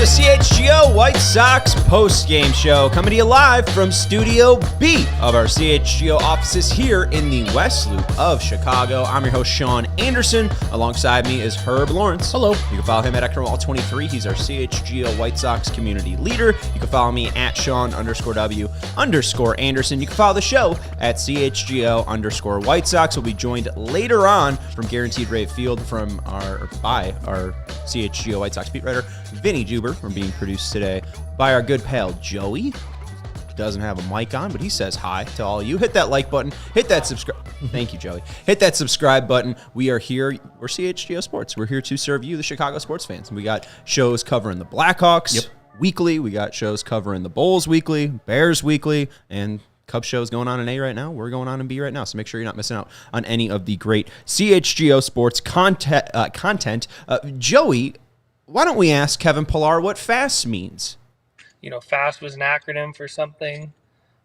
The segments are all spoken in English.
CHGO White Sox post-game show, coming to you live from Studio B of our CHGO offices here in the West Loop of Chicago. I'm your host, Sean Anderson. Alongside me is Herb Lawrence. Hello. You can follow him at @Wall23. He's our CHGO White Sox community leader. You can follow me at Sean_W_Anderson. You can follow the show at CHGO _White Sox. We'll be joined later on from Guaranteed Rate Field by our CHGO White Sox beat writer, Vinnie Duber. We're being produced today by our good pal, Joey. Doesn't have a mic on, but he says hi to all of you. Hit that like button. Hit that subscribe. Thank you, Joey. Hit that subscribe button. We are here. We're CHGO Sports. We're here to serve you, the Chicago sports fans. We got shows covering the Blackhawks weekly. We got shows covering the Bulls weekly, Bears weekly, and Cubs shows going on in A right now. We're going on in B right now, so make sure you're not missing out on any of the great CHGO Sports content. Joey, why don't we ask Kevin Pillar what FAST means? You know, FAST was an acronym for something.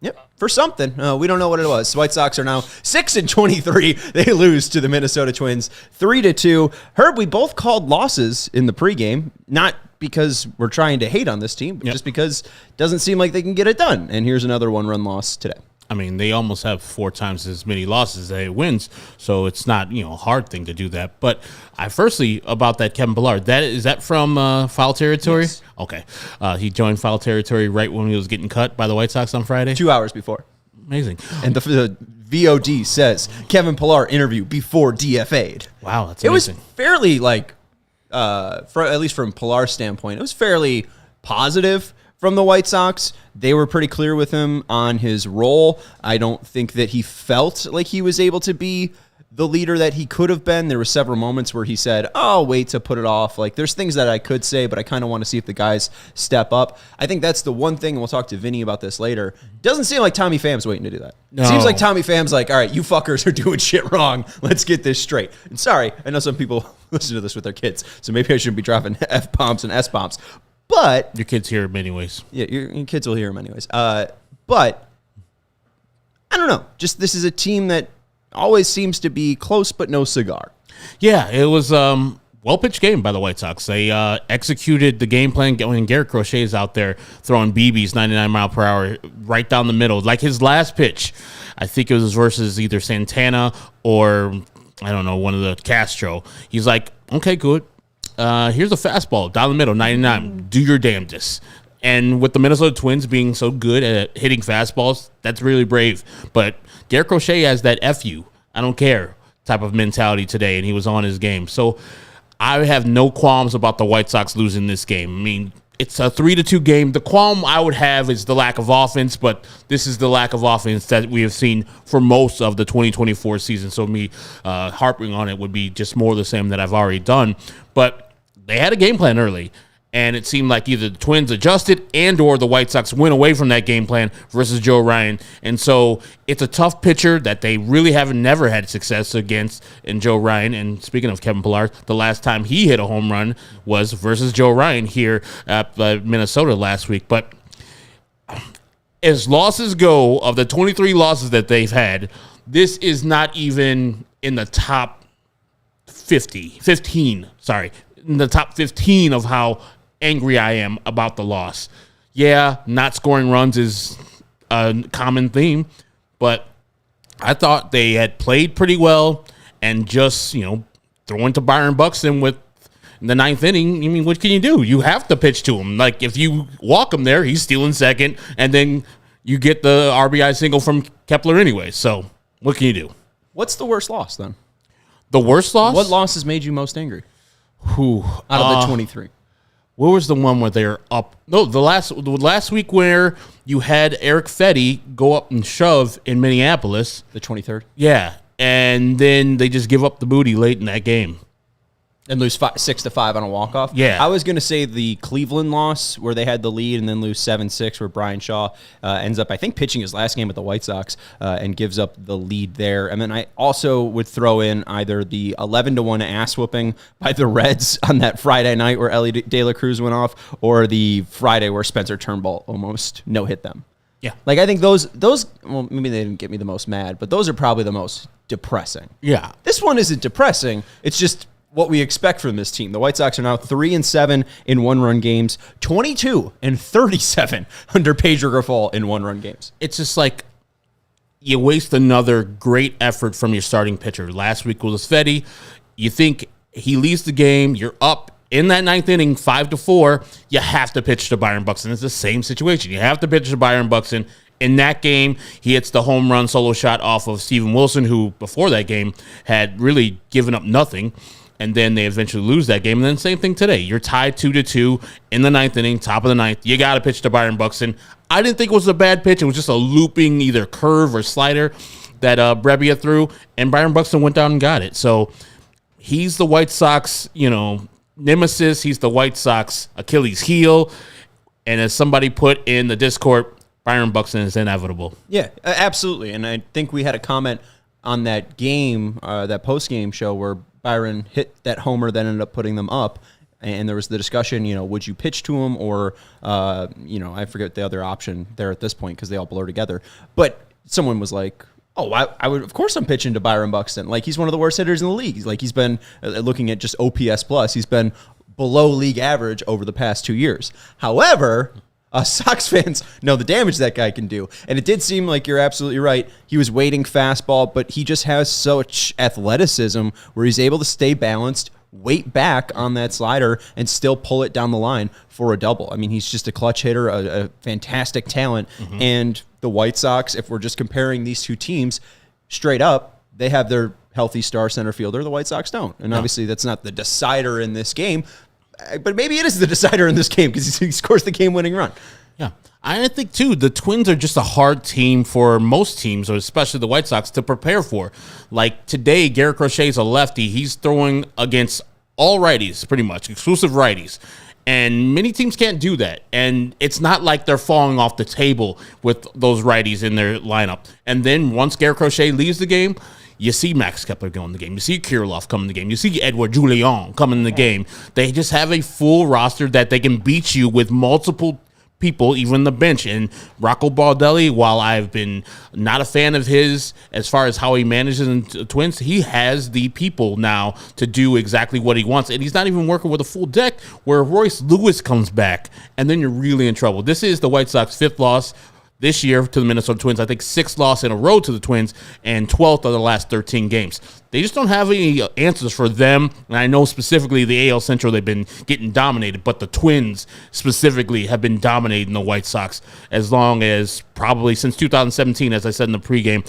Yep, for something. We don't know what it was. The White Sox are now 6-23. They lose to the Minnesota Twins 3-2. Herb, we both called losses in the pregame, not because we're trying to hate on this team, but just because it doesn't seem like they can get it done. And here's another one-run loss today. I mean, they almost have 4 times as many losses as they wins, so it's not, a hard thing to do that. But firstly, about that Kevin Pillar, is that from Foul Territory? Yes. Okay. He joined Foul Territory right when he was getting cut by the White Sox on Friday? 2 hours before. Amazing. And the VOD says, Kevin Pillar interview before DFA'd. Wow, that's It amazing. was fairly, at least from Pillar's standpoint, it was fairly positive from the White Sox. They were pretty clear with him on his role. I don't think that he felt like he was able to be the leader that he could have been. There were several moments where he said, "Oh, wait to put it off." Like, there's things that I could say, but I kind of want to see if the guys step up. I think that's the one thing, and we'll talk to Vinny about this later. Doesn't seem like Tommy Pham's waiting to do that. No. It seems like Tommy Pham's like, all right, you fuckers are doing shit wrong. Let's get this straight. And sorry, I know some people listen to this with their kids, so maybe I shouldn't be dropping F-bombs and S-bombs. But your kids hear him anyways. Yeah, your kids will hear him anyways. But I don't know. Just this is a team that always seems to be close, but no cigar. Yeah, it was well-pitched game by the White Sox. They executed the game plan when Garrett Crochet is out there throwing BBs 99 mile per hour right down the middle. Like his last pitch, I think it was versus either Santana or, I don't know, one of the Castro. He's like, okay, good. Here's a fastball down the middle, 99. Do your damnedest. And with the Minnesota Twins being so good at hitting fastballs, that's really brave. But Garrett Crochet has that F you, I don't care type of mentality today, and he was on his game. So I have no qualms about the White Sox losing this game. I mean, it's a 3-2 game. The qualm I would have is the lack of offense, but this is the lack of offense that we have seen for most of the 2024 season. So me harping on it would be just more of the same that I've already done. But they had a game plan early, and it seemed like either the Twins adjusted and or the White Sox went away from that game plan versus Joe Ryan. And so it's a tough pitcher that they really never had success against in Joe Ryan. And speaking of Kevin Pillar, the last time he hit a home run was versus Joe Ryan here at Minnesota last week. But as losses go, of the 23 losses that they've had, this is not even in the top 15 of how angry I am about the loss. Yeah, not scoring runs is a common theme, but I thought they had played pretty well, and just, throwing to Byron Buxton with the 9th inning, I mean, what can you do? You have to pitch to him. Like, if you walk him there, he's stealing second, and then you get the RBI single from Kepler anyway. So what can you do? What's the worst loss, then? The worst loss? What loss has made you most angry? Out of the 23. Where was the one where they're up? No, the last week where you had Eric Fetty go up and shove in Minneapolis. The 23rd? Yeah, and then they just give up the booty late in that game. And lose 6-5 on a walk-off? Yeah. I was going to say the Cleveland loss where they had the lead and then lose 7-6 where Brian Shaw ends up, I think, pitching his last game with the White Sox and gives up the lead there. And then I also would throw in either the 11-1 ass-whooping by the Reds on that Friday night where Ellie De La Cruz went off, or the Friday where Spencer Turnbull almost no-hit them. Yeah. Like, I think those, well, maybe they didn't get me the most mad, but those are probably the most depressing. Yeah. This one isn't depressing. It's just what we expect from this team. The White Sox are now 3-7 in one-run games, 22-37 under Pedro Grifol in one-run games. It's just like you waste another great effort from your starting pitcher. Last week was Fetty. You think he leaves the game, you're up in that ninth inning, 5-4, you have to pitch to Byron Buxton. It's the same situation. You have to pitch to Byron Buxton. In that game, he hits the home run solo shot off of Steven Wilson, who before that game had really given up nothing. And then they eventually lose that game. And then same thing today. You're tied 2-2 in the ninth inning, top of the ninth. You got to pitch to Byron Buxton. I didn't think it was a bad pitch. It was just a looping either curve or slider that Brebbia threw. And Byron Buxton went down and got it. So he's the White Sox, nemesis. He's the White Sox Achilles heel. And as somebody put in the Discord, Byron Buxton is inevitable. Yeah, absolutely. And I think we had a comment on that game, that post-game show where Byron hit that homer that ended up putting them up, and there was the discussion, would you pitch to him or, I forget the other option there at this point because they all blur together. But someone was like, oh, I would, of course I'm pitching to Byron Buxton. Like, he's one of the worst hitters in the league. Like, he's been, looking at just OPS plus, he's been below league average over the past 2 years. However, Sox fans know the damage that guy can do. And it did seem like you're absolutely right. He was waiting fastball, but he just has such athleticism where he's able to stay balanced, wait back on that slider, and still pull it down the line for a double. I mean, he's just a clutch hitter, a fantastic talent. Mm-hmm. And the White Sox, if we're just comparing these two teams straight up, they have their healthy star center fielder. The White Sox don't. And obviously that's not the decider in this game. But maybe it is the decider in this game because he scores the game-winning run. Yeah. I think, too, the Twins are just a hard team for most teams, or especially the White Sox, to prepare for. Like today, Garrett Crochet is a lefty. He's throwing against all righties, pretty much, exclusive righties. And many teams can't do that. And it's not like they're falling off the table with those righties in their lineup. And then once Garrett Crochet leaves the game, you see Max Kepler go in the game. You see Kirilloff come in the game. You see Edouard Julien come in the game. They just have a full roster that they can beat you with multiple people, even the bench. And Rocco Baldelli, while I've been not a fan of his as far as how he manages the Twins, he has the people now to do exactly what he wants. And he's not even working with a full deck where Royce Lewis comes back, and then you're really in trouble. This is the White Sox 5th loss this year to the Minnesota Twins. I think 6th loss in a row to the Twins and 12th of the last 13 games. They just don't have any answers for them. And I know specifically the AL Central, they've been getting dominated, but the Twins specifically have been dominating the White Sox as long as probably since 2017, as I said in the pregame.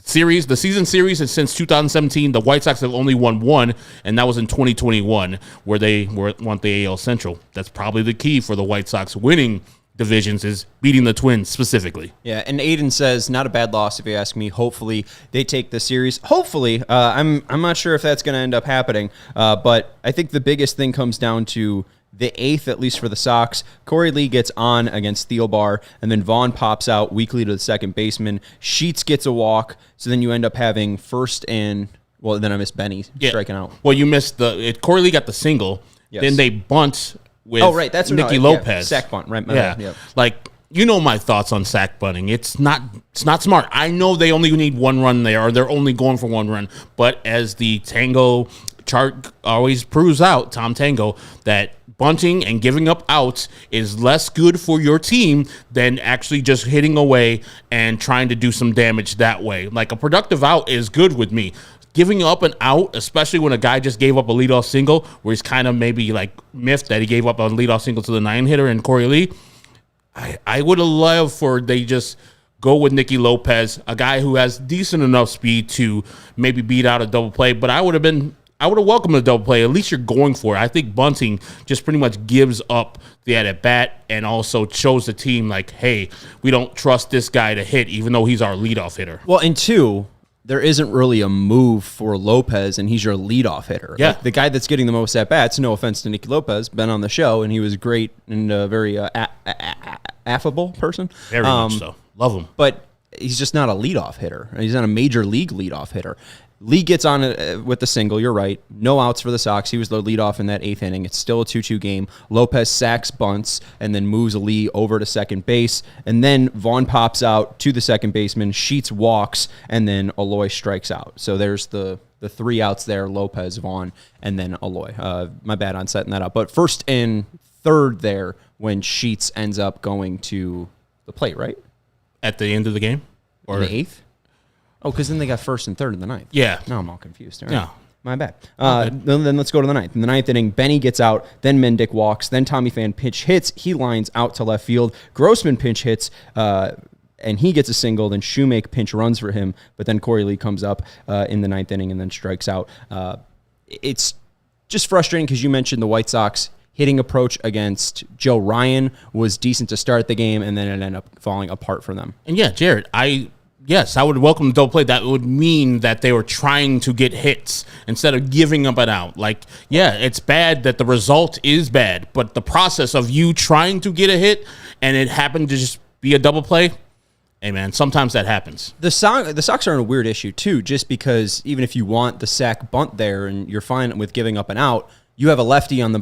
The season series, and since 2017, the White Sox have only won one, and that was in 2021, where they won the AL Central. That's probably the key for the White Sox winning divisions, is beating the Twins specifically. Yeah, and Aiden says not a bad loss if you ask me. Hopefully they take the series. Hopefully, I'm not sure if that's going to end up happening, but I think the biggest thing comes down to the 8th, at least for the Sox. Corey Lee gets on against Thielbar, and then Vaughn pops out weakly to the second baseman. Sheets gets a walk, so then you end up having first and, well, then I missed Benny striking out. Well, you missed Corey Lee got the single, yes. Then they bunt with that's Nicky Lopez. Yeah, sack bunt, right? Yeah. Like, my thoughts on sack bunting. It's not smart. I know they only need one run there, or they're only going for one run. But as the Tango chart always proves out, Tom Tango, that bunting and giving up outs is less good for your team than actually just hitting away and trying to do some damage that way. Like, a productive out is good with me. Giving up an out, especially when a guy just gave up a leadoff single, where he's kind of maybe like miffed that he gave up a leadoff single to the 9-hitter and Corey Lee, I would have loved for they just go with Nicky Lopez, a guy who has decent enough speed to maybe beat out a double play. But I would have welcomed a double play. At least you're going for it. I think bunting just pretty much gives up the at bat and also shows the team like, hey, we don't trust this guy to hit, even though he's our leadoff hitter. Well, and two, there isn't really a move for Lopez, and he's your leadoff hitter. Yeah. Like, the guy that's getting the most at-bats, no offense to Nicky Lopez, been on the show, and he was great and a very affable person. Very much so. Love him. But he's just not a leadoff hitter. He's not a major league leadoff hitter. Lee gets on it with the single. You're right. No outs for the Sox. He was the leadoff in that 8th inning. It's still a 2-2 game. Lopez sacks, bunts, and then moves Lee over to second base. And then Vaughn pops out to the second baseman. Sheets walks, and then Aloy strikes out. So there's the 3 outs there: Lopez, Vaughn, and then Aloy. My bad on setting that up. But first and third there when Sheets ends up going to the plate, right? At the end of the game? Or in the 8th? Oh, because then they got first and third in the 9th. Yeah. Now I'm all confused. All right. Yeah. My bad. Then let's go to the 9th. In the 9th inning, Benny gets out, then Mendick walks, then Tommy Pham pinch hits. He lines out to left field. Grossman pinch hits, and he gets a single. Then Shoemake pinch runs for him, but then Corey Lee comes up in the 9th inning and then strikes out. It's just frustrating because you mentioned the White Sox hitting approach against Joe Ryan was decent to start the game, and then it ended up falling apart for them. And yeah, Jared, Yes, I would welcome the double play. That would mean that they were trying to get hits instead of giving up an out. Like, yeah, it's bad that the result is bad, but the process of you trying to get a hit and it happened to just be a double play, hey, man, sometimes that happens. The Sox are in a weird issue, too, just because even if you want the sack bunt there and you're fine with giving up an out, you have a lefty on the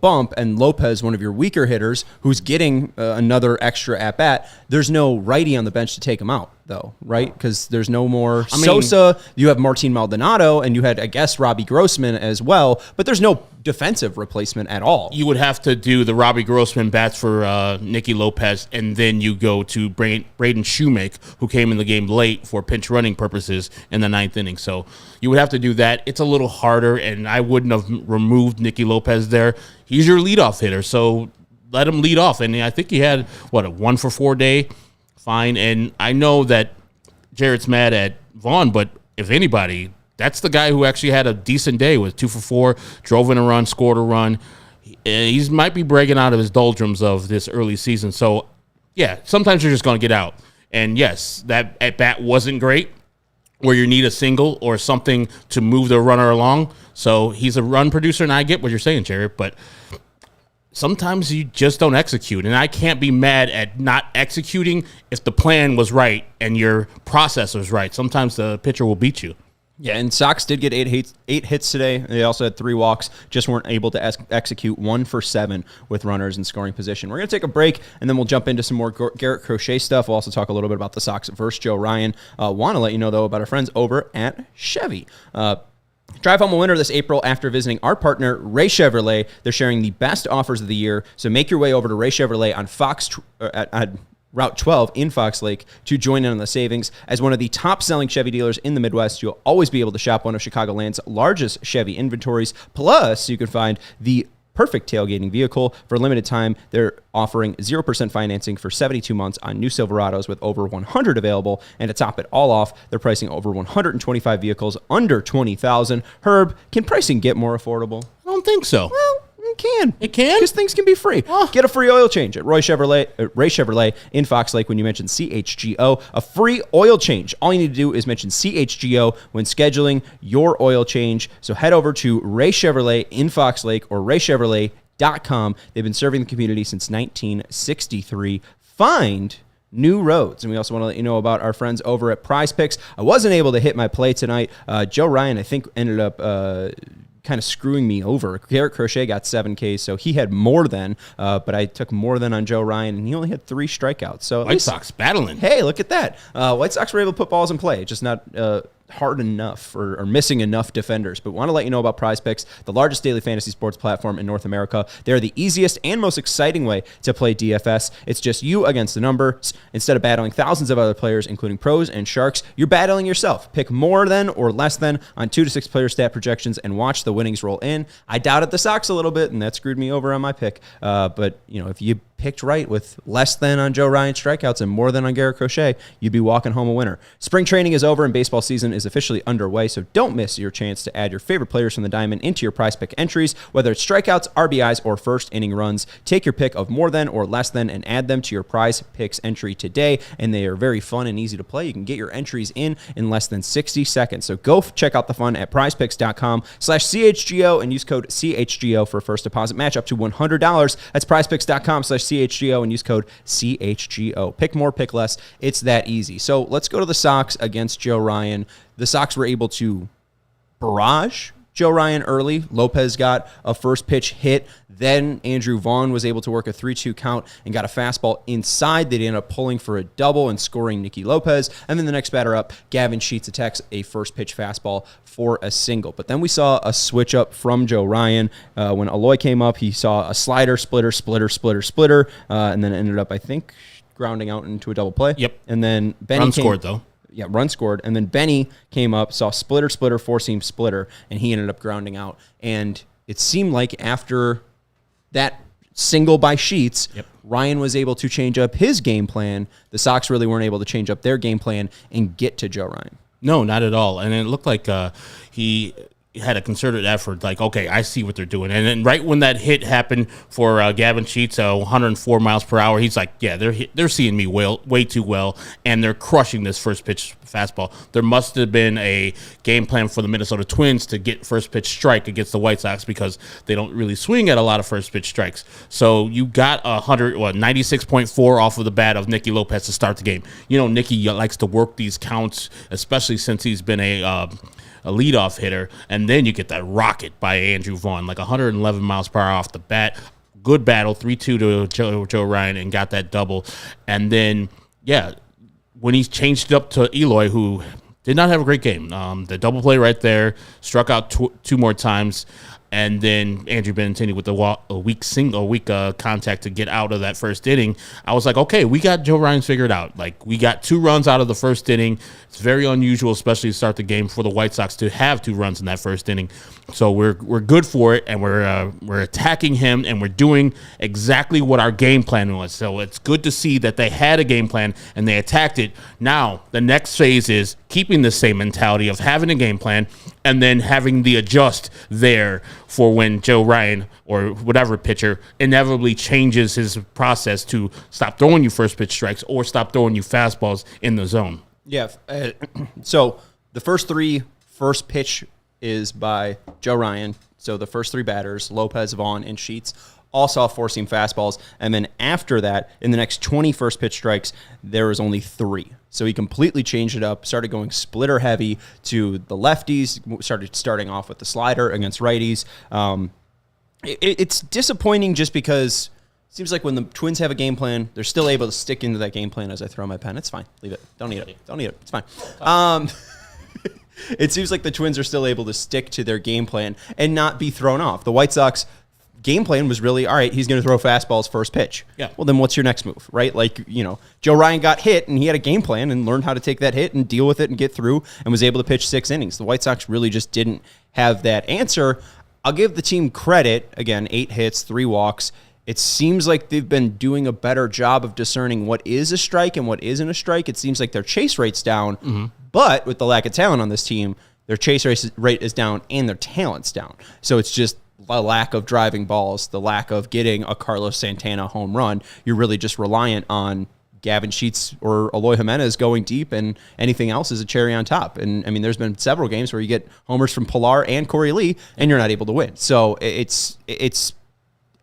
bump, and Lopez, one of your weaker hitters, who's getting another extra at-bat. There's no righty on the bench to take him out, though, right? Because there's no more Sosa. You have Martin Maldonado, and you had, I guess, Robbie Grossman as well, but there's no defensive replacement at all. You would have to do the Robbie Grossman bats for Nicky Lopez, and then you go to Braden Shoemake, who came in the game late for pinch running purposes in the 9th inning. So you would have to do that. It's a little harder, and I wouldn't have removed Nicky Lopez there. He's your leadoff hitter, so let him lead off. And I think he had, a 1-for-4 day? Fine. And I know that Jarrett's mad at Vaughn, but if anybody, that's the guy who actually had a decent day with 2-for-4, drove in a run, scored a run. He might be breaking out of his doldrums of this early season. So, yeah, sometimes you're just going to get out. And, yes, that at-bat wasn't great, where you need a single or something to move the runner along. So he's a run producer, and I get what you're saying, Jarrett, but sometimes you just don't execute. And I can't be mad at not executing if the plan was right and your process was right. Sometimes the pitcher will beat you. Yeah, and Sox did get 8 hits today. They also had 3 walks, just weren't able to execute 1 for 7 with runners in scoring position. We're going to take a break, and then we'll jump into some more Garrett Crochet stuff. We'll also talk a little bit about the Sox versus Joe Ryan. Want to let you know, though, about our friends over at Chevy. Drive home a winner this April after visiting our partner, Ray Chevrolet. They're sharing the best offers of the year, so make your way over to Ray Chevrolet on Route 12 in Fox Lake to join in on the savings. As one of the top-selling Chevy dealers in the Midwest, you'll always be able to shop one of Chicagoland's largest Chevy inventories. Plus, you can find the perfect tailgating vehicle. For a limited time, they're offering 0% financing for 72 months on new Silverados with over 100 available. And to top it all off, they're pricing over 125 vehicles under $20,000. Herb, can pricing get more affordable? I don't think so. Well, it can. It can? Because things can be free. Oh. Get a free oil change at Ray Chevrolet in Fox Lake when you mention CHGO. A free oil change. All you need to do is mention CHGO when scheduling your oil change. So head over to Ray Chevrolet in Fox Lake or raychevrolet.com. They've been serving the community since 1963. Find new roads. And we also want to let you know about our friends over at Prize Picks. I wasn't able to hit my play tonight. Joe Ryan, I think, ended up kind of screwing me over. Garrett Crochet got 7 Ks, so he had more than, but I took more than on Joe Ryan, and he only had 3 strikeouts. So White Sox battling. Hey, look at that. White Sox were able to put balls in play, just not hard enough or missing enough defenders. But want to let you know about Prize Picks, the largest daily fantasy sports platform in North America. They're the easiest and most exciting way to play DFS. It's just you against the numbers. Instead of battling thousands of other players, including pros and sharks, you're battling yourself. Pick more than or less than on 2 to 6 player stat projections and watch the winnings roll in. I doubted the Sox a little bit, and that screwed me over on my pick. But if you picked right with less than on Joe Ryan strikeouts and more than on Garrett Crochet, you'd be walking home a winner. Spring training is over and baseball season is officially underway, so don't miss your chance to add your favorite players from the diamond into your Prize Pick entries, whether it's strikeouts, RBIs, or first inning runs. Take your pick of more than or less than and add them to your Prize Picks entry today, and they are very fun and easy to play. You can get your entries in less than 60 seconds. So go check out the fun at prizepicks.com/CHGO and use code CHGO for a first deposit match up to $100. That's prizepicks.com/CHGO and use code CHGO. Pick more, pick less. It's that easy. So let's go to the Sox against Joe Ryan. The Sox were able to barrage Joe Ryan early. Lopez got a first pitch hit. Then Andrew Vaughn was able to work a 3-2 count and got a fastball inside. They ended up pulling for a double and scoring Nicky Lopez. And then the next batter up, Gavin Sheets attacks a first pitch fastball for a single. But then we saw a switch up from Joe Ryan. When Eloy came up, he saw a slider, splitter, and then ended up, I think, grounding out into a double play. Yep. And then Benny scored, though. Yeah, run scored. And then Benny came up, saw splitter, four-seam splitter, and he ended up grounding out. And it seemed like after that single by Sheets, Ryan was able to change up his game plan. The Sox really weren't able to change up their game plan and get to Joe Ryan. No, not at all. And it looked like he had a concerted effort, like, okay, I see what they're doing. And then right when that hit happened for Gavin Sheets, 104 miles per hour, he's like, yeah, they're seeing me way too well, and they're crushing this first pitch fastball. There must have been a game plan for the Minnesota Twins to get first pitch strike against the White Sox because they don't really swing at a lot of first pitch strikes. So you got 96.4 off of the bat of Nicky Lopez to start the game. You know, Nicky likes to work these counts, especially since he's been a leadoff hitter, and then you get that rocket by Andrew Vaughn, like 111 miles per hour off the bat. Good battle, 3-2 to Joe Ryan, and got that double. And then, when he changed it up to Eloy, who did not have a great game, the double play right there, struck out two more times, and then Andrew Benintendi with a weak contact to get out of that first inning. I was like, okay, we got Joe Ryan figured out. Like, we got 2 runs out of the first inning. It's very unusual, especially to start the game, for the White Sox to have 2 runs in that first inning. So we're good for it, and we're attacking him, and we're doing exactly what our game plan was. So it's good to see that they had a game plan and they attacked it. Now the next phase is keeping the same mentality of having a game plan and then having the adjust there for when Joe Ryan or whatever pitcher inevitably changes his process to stop throwing you first pitch strikes or stop throwing you fastballs in the zone. Yeah. So the first 3 first pitch is by Joe Ryan. So the first 3 batters, Lopez, Vaughn, and Sheets, all saw four-seam fastballs. And then after that, in the next 20 first pitch strikes, there was only 3. So he completely changed it up, started going splitter heavy to the lefties, starting off with the slider against righties. It's disappointing just because it seems like when the Twins have a game plan, they're still able to stick into that game plan. As I throw my pen, it's fine. Leave it. Don't need it. It's fine. It seems like the Twins are still able to stick to their game plan and not be thrown off. The White Sox game plan was really, all right, he's going to throw fastballs first pitch. Yeah. Well, then what's your next move, right? Like, Joe Ryan got hit, and he had a game plan and learned how to take that hit and deal with it and get through and was able to pitch 6 innings. The White Sox really just didn't have that answer. I'll give the team credit. Again, 8 hits, 3 walks. It seems like they've been doing a better job of discerning what is a strike and what isn't a strike. It seems like their chase rate's down, but with the lack of talent on this team, their chase rate is down and their talent's down. So it's just a lack of driving balls, the lack of getting a Carlos Santana home run. You're really just reliant on Gavin Sheets or Eloy Jimenez going deep, and anything else is a cherry on top. And I mean, there's been several games where you get homers from Pilar and Corey Lee, and you're not able to win. So it's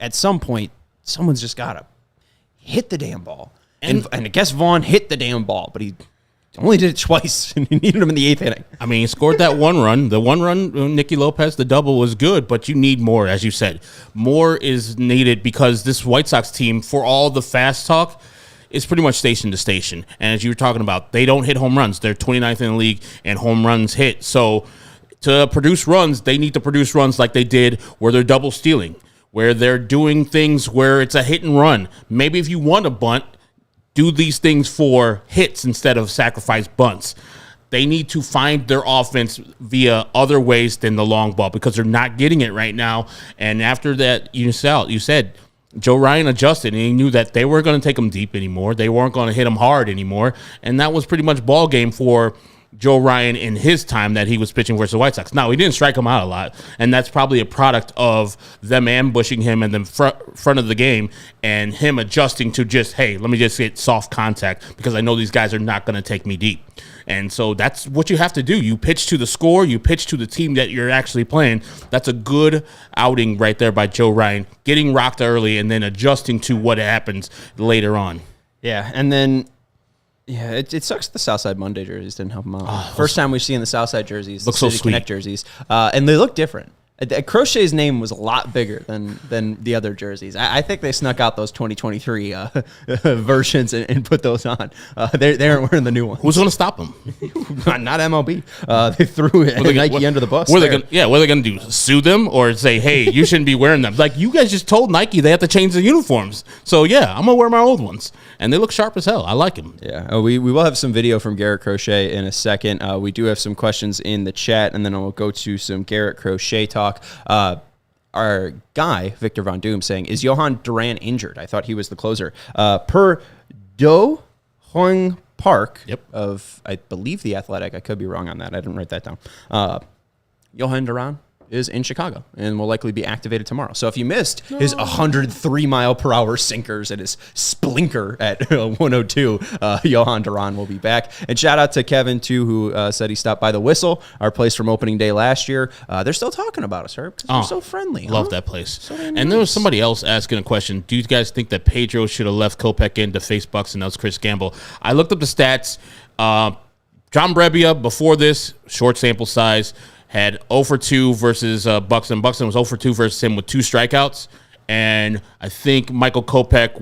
at some point, someone's just got to hit the damn ball. And I guess Vaughn hit the damn ball, but he only did it twice, and he needed him in the 8th inning. I mean, he scored that 1 run. The 1 run, Nicky Lopez, the double was good, but you need more, as you said. More is needed because this White Sox team, for all the fast talk, is pretty much station to station. And as you were talking about, they don't hit home runs. They're 29th in the league, and home runs hit. So to produce runs, they need to produce runs like they did where they're double stealing, where they're doing things where it's a hit and run. Maybe if you want to bunt, do these things for hits instead of sacrifice bunts. They need to find their offense via other ways than the long ball because they're not getting it right now. And after that, you said Joe Ryan adjusted, and he knew that they weren't going to take him deep anymore. They weren't going to hit him hard anymore, and that was pretty much ball game for Joe Ryan in his time that he was pitching versus the White Sox. Now, he didn't strike him out a lot, and that's probably a product of them ambushing him in the front of the game and him adjusting to just, hey, let me just get soft contact because I know these guys are not going to take me deep. And so that's what you have to do. You pitch to the score. You pitch to the team that you're actually playing. That's a good outing right there by Joe Ryan, getting rocked early and then adjusting to what happens later on. Yeah, and then it sucks the Southside Monday jerseys didn't help him out. First time we've seen the Southside jerseys, looks City so sweet. Connect jerseys, and they look different. Crochet's name was a lot bigger than the other jerseys. I think they snuck out those 2023 versions and put those on. They aren't wearing the new ones. Who's going to stop them? not MLB. They threw Nike under the bus. What are they going to do? Sue them or say, hey, you shouldn't be wearing them? Like, you guys just told Nike they have to change the uniforms. So, yeah, I'm going to wear my old ones. And they look sharp as hell. I like them. Yeah, we will have some video from Garrett Crochet in a second. We do have some questions in the chat, and then I'll go to some Garrett Crochet talk. Our guy, Victor Von Doom, saying, is Johan Duran injured? I thought he was the closer. Per Do Hoang Park of, I believe, The Athletic. I could be wrong on that. I didn't write that down. Johan Duran is in Chicago and will likely be activated tomorrow. So if you missed his 103-mile-per-hour sinkers and his splinker at 102, Johan Duran will be back. And shout out to Kevin, too, who said he stopped by the Whistle, our place from opening day last year. They're still talking about us, Herb, because we're so friendly. Love that place. So and there was somebody else asking a question. Do you guys think that Pedro should have left Kopech in to face Buxton? That was Chris Gamble. I looked up the stats. John Brebbia, before this, short sample size, had 0 for 2 versus Buxton. Buxton was 0 for 2 versus him with 2 strikeouts. And I think Michael Kopech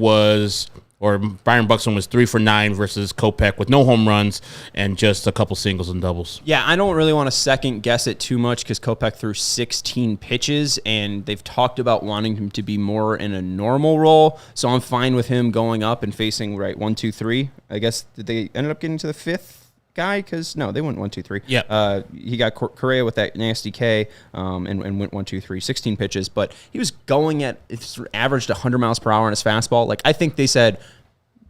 Byron Buxton was 3 for 9 versus Kopech with no home runs and just a couple singles and doubles. Yeah, I don't really want to second guess it too much because Kopech threw 16 pitches, and they've talked about wanting him to be more in a normal role. So I'm fine with him going up and facing 1, 2, 3. I guess did they ended up getting to the 5th guy? Because no, they went 1, 2, 3. Yeah. He got Correa with that nasty K and went 1, 2, 3, 16 pitches, but he was going it's averaged 100 miles per hour on his fastball. Like, I think they said,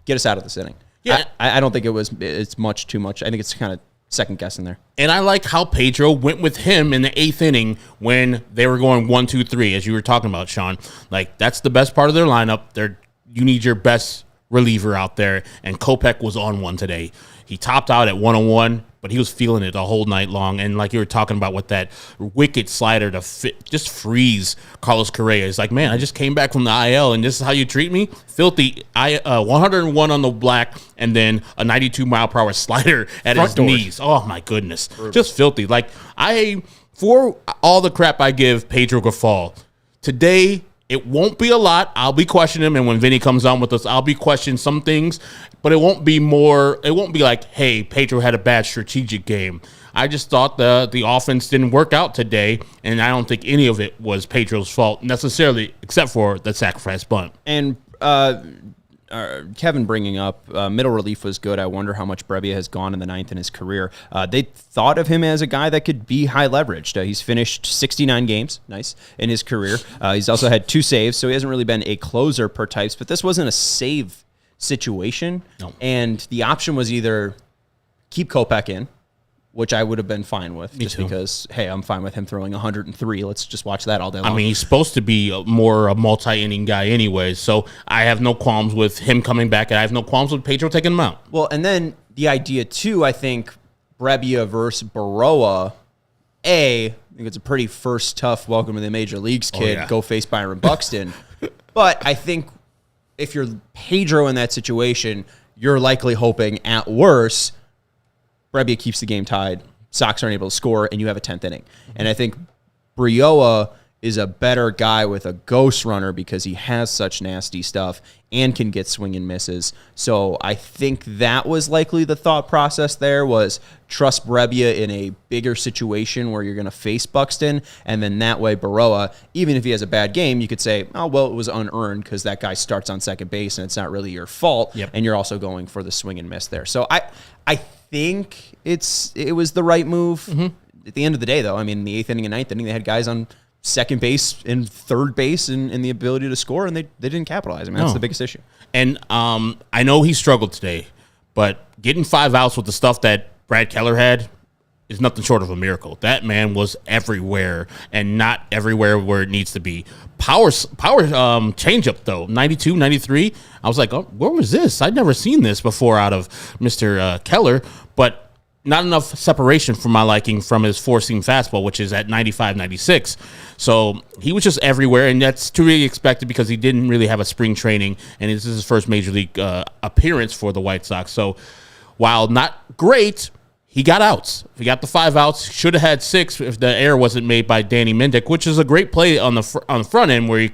get us out of this inning. Yeah. I don't think it's too much. I think it's kind of second guessing there. And I like how Pedro went with him in the 8th inning when they were going 1, 2, 3, as you were talking about, Sean. Like, that's the best part of their lineup. You need your best reliever out there, and Kopech was on one today. He topped out at 101, but he was feeling it the whole night long. And like you were talking about with that wicked slider to just freeze Carlos Correa. It's like, man, I just came back from the IL, and this is how you treat me? Filthy 101 on the black, and then a 92-mile-per-hour slider at his knees. Oh, my goodness. Brutal. Just filthy. Like, for all the crap I give Pedro Grifol, today it won't be a lot. I'll be questioning him, and when Vinny comes on with us, I'll be questioning some things, but it won't be like, hey, Pedro had a bad strategic game. I just thought the offense didn't work out today, and I don't think any of it was Pedro's fault necessarily, except for the sacrifice bunt. And Kevin bringing up middle relief was good. I wonder how much Brebbia has gone in the 9th in his career. They thought of him as a guy that could be high leveraged. He's finished 69 games, nice, in his career. He's also had 2 saves, so he hasn't really been a closer per types, but this wasn't a save situation. No. And the option was either keep Kopech in, which I would have been fine with, because, hey, I'm fine with him throwing 103. Let's just watch that all day long. I mean, he's supposed to be a multi-inning guy anyway, so I have no qualms with him coming back, and I have no qualms with Pedro taking him out. Well, and then the idea, too, I think, Brebbia versus Baroa, I think it's a pretty first tough welcome to the major leagues kid, go face Byron Buxton. But I think if you're Pedro in that situation, you're likely hoping, at worst, Brebbia keeps the game tied, Sox aren't able to score, and you have a 10th inning. And I think Brioa is a better guy with a ghost runner because he has such nasty stuff and can get swing and misses. So I think that was likely the thought process there, was trust Brebbia in a bigger situation where you're going to face Buxton, and then that way Baroa, even if he has a bad game, you could say, oh, well, it was unearned because that guy starts on second base and it's not really your fault, and you're also going for the swing and miss there. So I think it was the right move. At the end of the day, though, I mean, the 8th inning and 9th inning, they had guys on second base and third base and the ability to score, and they didn't capitalize. I mean, that's the biggest issue. And I know he struggled today, but getting 5 outs with the stuff that Brad Keller had is nothing short of a miracle. That man was everywhere and not everywhere where it needs to be. Power changeup, though, 92, 93. I was like, oh, where was this? I'd never seen this before out of Mr. Keller, but not enough separation for my liking from his four-seam fastball, which is at 95, 96. So he was just everywhere, and that's to be expected because he didn't really have a spring training, and this is his first major league appearance for the White Sox. So while not great, he got outs. He got the 5 outs. Should have had 6 if the error wasn't made by Danny Mendick, which is a great play on the front end where he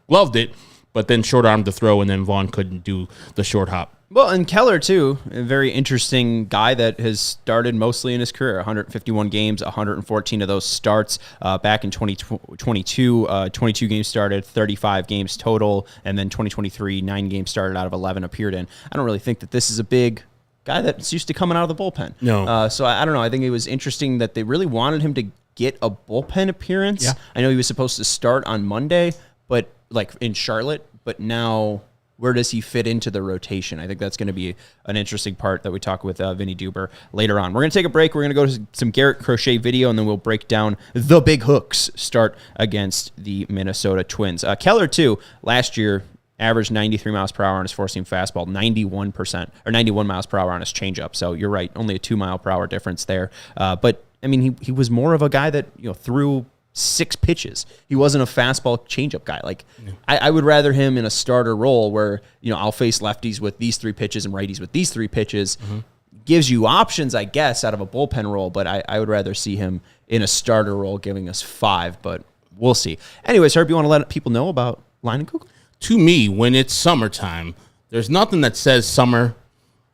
gloved it, but then short-armed the throw, and then Vaughn couldn't do the short hop. Well, and Keller, too, a very interesting guy that has started mostly in his career. 151 games, 114 of those starts back in 2022. 22 games started, 35 games total, and then 2023, 9 games started out of 11 appeared in. I don't really think that this is a big guy that's used to coming out of the bullpen. No. So I don't know. I think it was interesting that they really wanted him to get a bullpen appearance. Yeah. I know he was supposed to start on Monday, but like in Charlotte, but now where does he fit into the rotation? I think that's going to be an interesting part that we talk with Vinnie Duber later on. We're going to take a break. We're going to go to some Garrett Crochet video, and then we'll break down the big hooks start against the Minnesota Twins. Keller, too, last year averaged 93 miles per hour on his four-seam fastball, 91% or 91 miles per hour on his changeup. So you're right, only a 2 mile per hour difference there. But I mean, he was more of a guy that threw 6 pitches. He wasn't a fastball changeup guy. Like I would rather him in a starter role where I'll face lefties with these 3 pitches and righties with these 3 pitches. Mm-hmm. Gives you options, I guess, out of a bullpen role. But I would rather see him in a starter role, giving us 5. But we'll see. Anyways, Herb, you want to let people know about Leinenkugel? To me, when it's summertime, there's nothing that says summer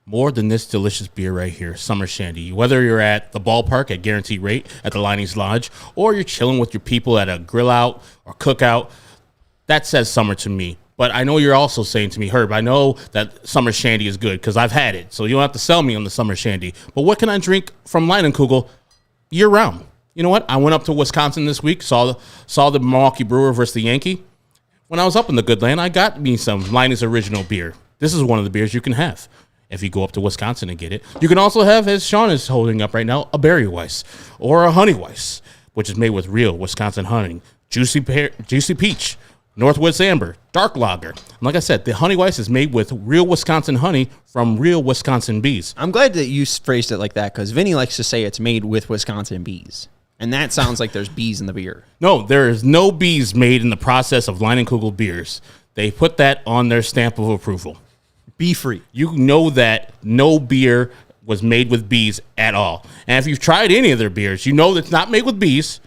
more than this delicious beer right here, Summer Shandy. Whether you're at the ballpark at guaranteed rate at the Liney's Lodge, or you're chilling with your people at a grill out or cookout, that says summer to me. But I know you're also saying to me, Herb, I know that Summer Shandy is good because I've had it, so you don't have to sell me on the Summer Shandy. But what can I drink from Leinenkugel year-round? You know what? I went up to Wisconsin this week, saw the Milwaukee Brewer versus the Yankee. When I was up in the good land, I got me some Liney's Original beer. This is one of the beers you can have if you go up to Wisconsin and get it. You can also have, as Sean is holding up right now, a Berry Weiss or a Honey Weiss, which is made with real Wisconsin honey, juicy peach, Northwoods Amber, dark lager. And like I said, the Honey Weiss is made with real Wisconsin honey from real Wisconsin bees. I'm glad that you phrased it like that because Vinny likes to say it's made with Wisconsin bees. And that sounds like there's bees in the beer. No, there is no bees made in the process of Leinenkugel beers. They put that on their stamp of approval. Bee free. You know that no beer was made with bees at all. And if you've tried any of their beers, you know that it's not made with bees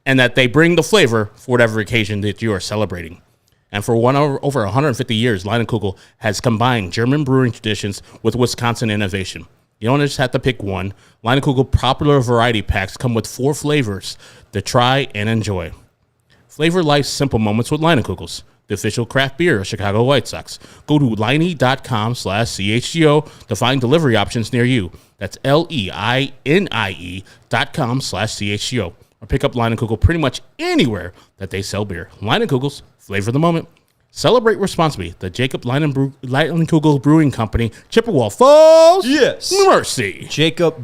and that they bring the flavor for whatever occasion that you are celebrating. And for over 150 years, Leinenkugel has combined German brewing traditions with Wisconsin innovation. You don't just have to pick one. Leinenkugel popular variety packs come with 4 flavors to try and enjoy. Flavor life's simple moments with Leinenkugels, the official craft beer of Chicago White Sox. Go to Liney.com/CHGO to find delivery options near you. That's LEINIE.com/CHGO. Or pick up Leinenkugel pretty much anywhere that they sell beer. Leinenkugel's flavor of the moment. Celebrate responsibly. The Jacob Leinenkugel Brewing Company, Chippewa Falls, yes, Mercy. Jacob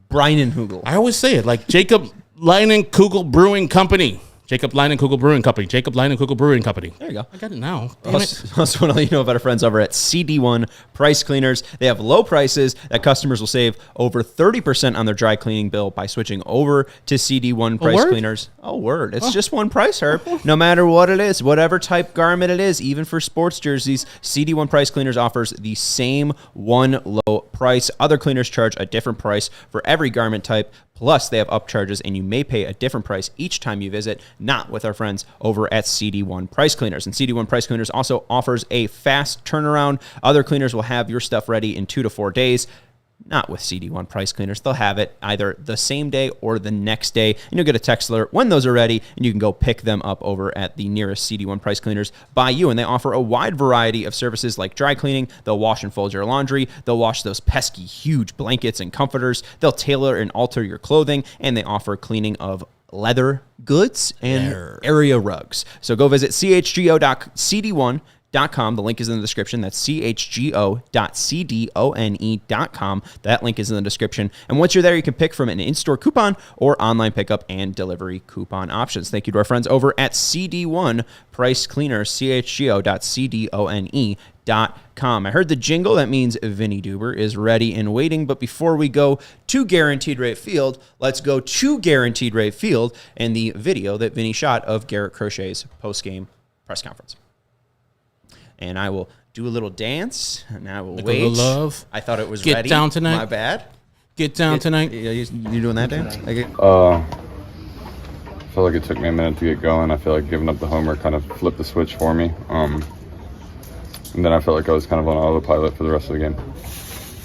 Breinenhugel. I always say it like Jacob Leinenkugel Brewing Company. Jacob Leinenkugel Brewing Company. Jacob Leinenkugel Brewing Company. There you go. I got it now. Also want to let you know about our friends over at CD1 Price Cleaners. They have low prices that customers will save over 30% on their dry cleaning bill by switching over to CD1 Price Cleaners. Oh, word. It's just one price, Herb. No matter what it is, whatever type garment it is, even for sports jerseys, CD1 Price Cleaners offers the same one low price. Other cleaners charge a different price for every garment type. Plus, they have upcharges, and you may pay a different price each time you visit, not with our friends over at CD1 Price Cleaners. And CD1 Price Cleaners also offers a fast turnaround. Other cleaners will have your stuff ready in 2 to 4 days. Not with CD1 Price Cleaners. They'll have it either the same day or the next day, and you'll get a text alert when those are ready, and you can go pick them up over at the nearest CD1 Price Cleaners by you. And they offer a wide variety of services like dry cleaning. They'll wash and fold your laundry. They'll wash those pesky, huge blankets and comforters. They'll tailor and alter your clothing, and they offer cleaning of leather goods and area rugs. So go visit chgo.cd1.com. The link is in the description. That's chgo.cdone.com. That link is in the description. And once you're there, you can pick from an in-store coupon or online pickup and delivery coupon options. Thank you to our friends over at CD1 Price Cleaner, chgo.cdone.com. I heard the jingle. That means Vinnie Duber is ready and waiting. But before we go to Guaranteed Rate Field, let's go to Guaranteed Rate Field and the video that Vinnie shot of Garrett Crochet's post-game press conference. And I will do a little dance, and I will wait. Love. I thought it was Get ready. down tonight. My bad. Get down tonight. You doing that dance? I feel like it took me a minute to get going. I feel like giving up the homer kind of flipped the switch for me. And then I felt like I was kind of on autopilot for the rest of the game.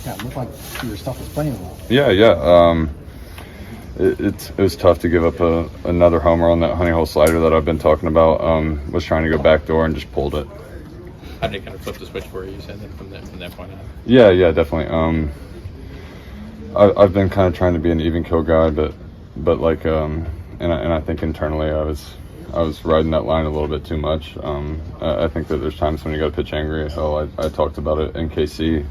Yeah, it looked like your stuff was playing well. Yeah. It was tough to give up another homer on that honey hole slider that I've been talking about. Was trying to go backdoor and just pulled it. How did it kind of flip the switch for you? You said that from that point on. Yeah, definitely. I've been kind of trying to be an even kill guy, but like and I think internally I was riding that line a little bit too much. I think that there's times when you got to pitch angry. Hell, I talked about it in KC,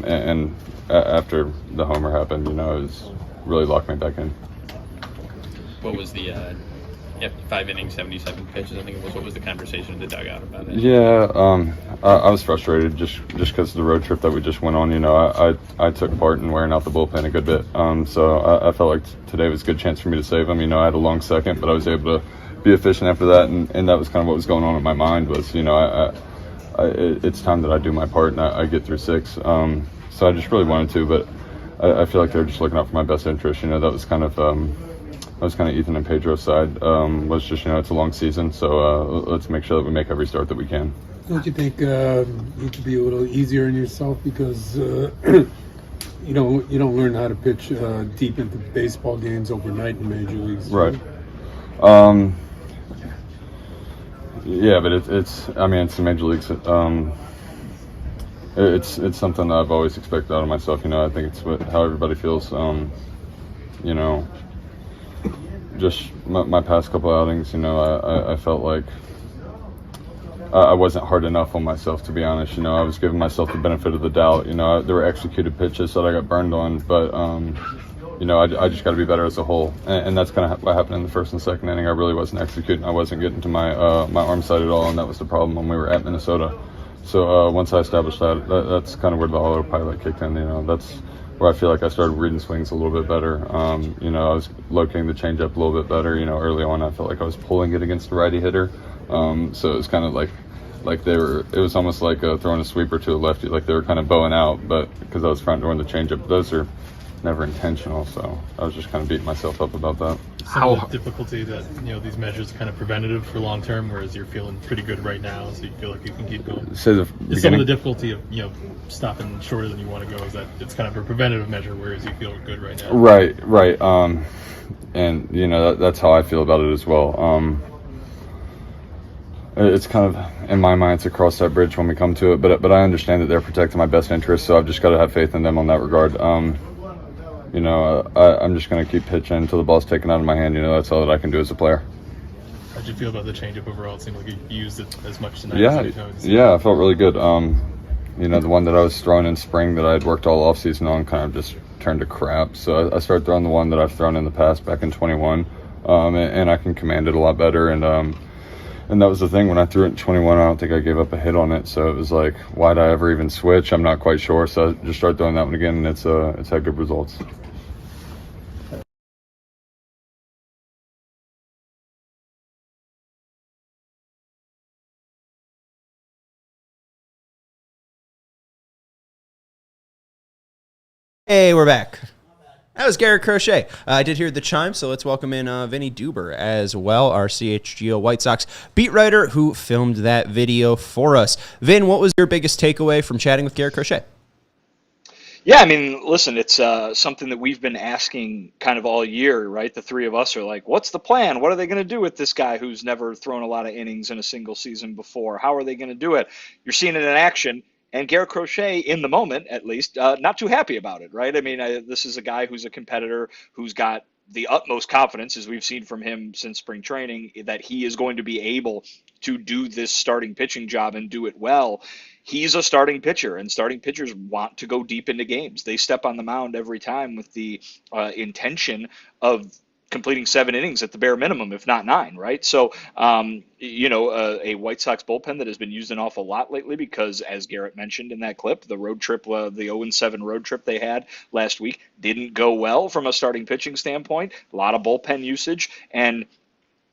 and after the homer happened, it was really locked me back in. What was the 5 innings, 77 pitches? I think it was. What was the conversation in the dugout about it? Yeah, I was frustrated just because of the road trip that we just went on. I took part in wearing out the bullpen a good bit. So I felt like today was a good chance for me to save them. I had a long second, but I was able to be efficient after that, and that was kind of what was going on in my mind was, it's time that I do my part and I get through 6. So I just really wanted to, but I feel like they were just looking out for my best interest. That was kind of Ethan and Pedro's side. Was just it's a long season, so let's make sure that we make every start that we can. Don't you think you could be a little easier on yourself because you don't learn how to pitch deep into baseball games overnight in major leagues? Right. Yeah, but it's the major leagues. It's something that I've always expected out of myself. I think it's how everybody feels. Just my past couple outings, I felt like I wasn't hard enough on myself, to be honest. I was giving myself the benefit of the doubt. There were executed pitches that I got burned on, but I just got to be better as a whole, and that's kind of what happened in the first and second inning. I really wasn't executing. I wasn't getting to my arm side at all, and that was the problem when we were at Minnesota. So once I established that's kind of where the autopilot kicked in. That's where I feel like I started reading swings a little bit better. I was locating the changeup a little bit better. Early on I felt like I was pulling it against the righty hitter. So it was kind of like it was almost like throwing a sweeper to a lefty, like they were kind of bowing out, but because I was front door in the changeup. Those are never intentional, so I was just kind of beating myself up about that. Some of the difficulty that these measures are kind of preventative for long term, whereas you're feeling pretty good right now, so you feel like you can keep going. Say the Is some of the difficulty of stopping shorter than you want to go is that it's kind of a preventative measure, whereas you feel good right now. Right. And that's how I feel about it as well. It's kind of, in my mind, it's across that bridge when we come to it, but I understand that they're protecting my best interests, so I've just got to have faith in them on that regard. I'm just going to keep pitching until the ball's taken out of my hand. That's all that I can do as a player. How did you feel about the changeup overall? It seemed like you used it as much tonight as I felt really good. The one that I was throwing in spring that I had worked all offseason on kind of just turned to crap. So I started throwing the one that I've thrown in the past back in 21, and I can command it a lot better. And that was the thing, when I threw it in 21, I don't think I gave up a hit on it. So it was like, why'd I ever even switch? I'm not quite sure. So I just started throwing that one again, and it's had good results. Hey, we're back. That was Garrett Crochet. I did hear the chime, so let's welcome in Vinnie Duber as well, our CHGO White Sox beat writer who filmed that video for us. Vin, what was your biggest takeaway from chatting with Garrett Crochet? Yeah, listen, it's something that we've been asking kind of all year, right? The three of us are like, what's the plan? What are they going to do with this guy who's never thrown a lot of innings in a single season before? How are they going to do it? You're seeing it in action. And Garrett Crochet, in the moment, at least, not too happy about it, right? This is a guy who's a competitor, who's got the utmost confidence, as we've seen from him since spring training, that he is going to be able to do this starting pitching job and do it well. He's a starting pitcher, and starting pitchers want to go deep into games. They step on the mound every time with the intention of completing 7 innings at the bare minimum, if not 9, right? So, a White Sox bullpen that has been used an awful lot lately because, as Garrett mentioned in that clip, the road trip, the 0-7 road trip they had last week didn't go well from a starting pitching standpoint. A lot of bullpen usage, and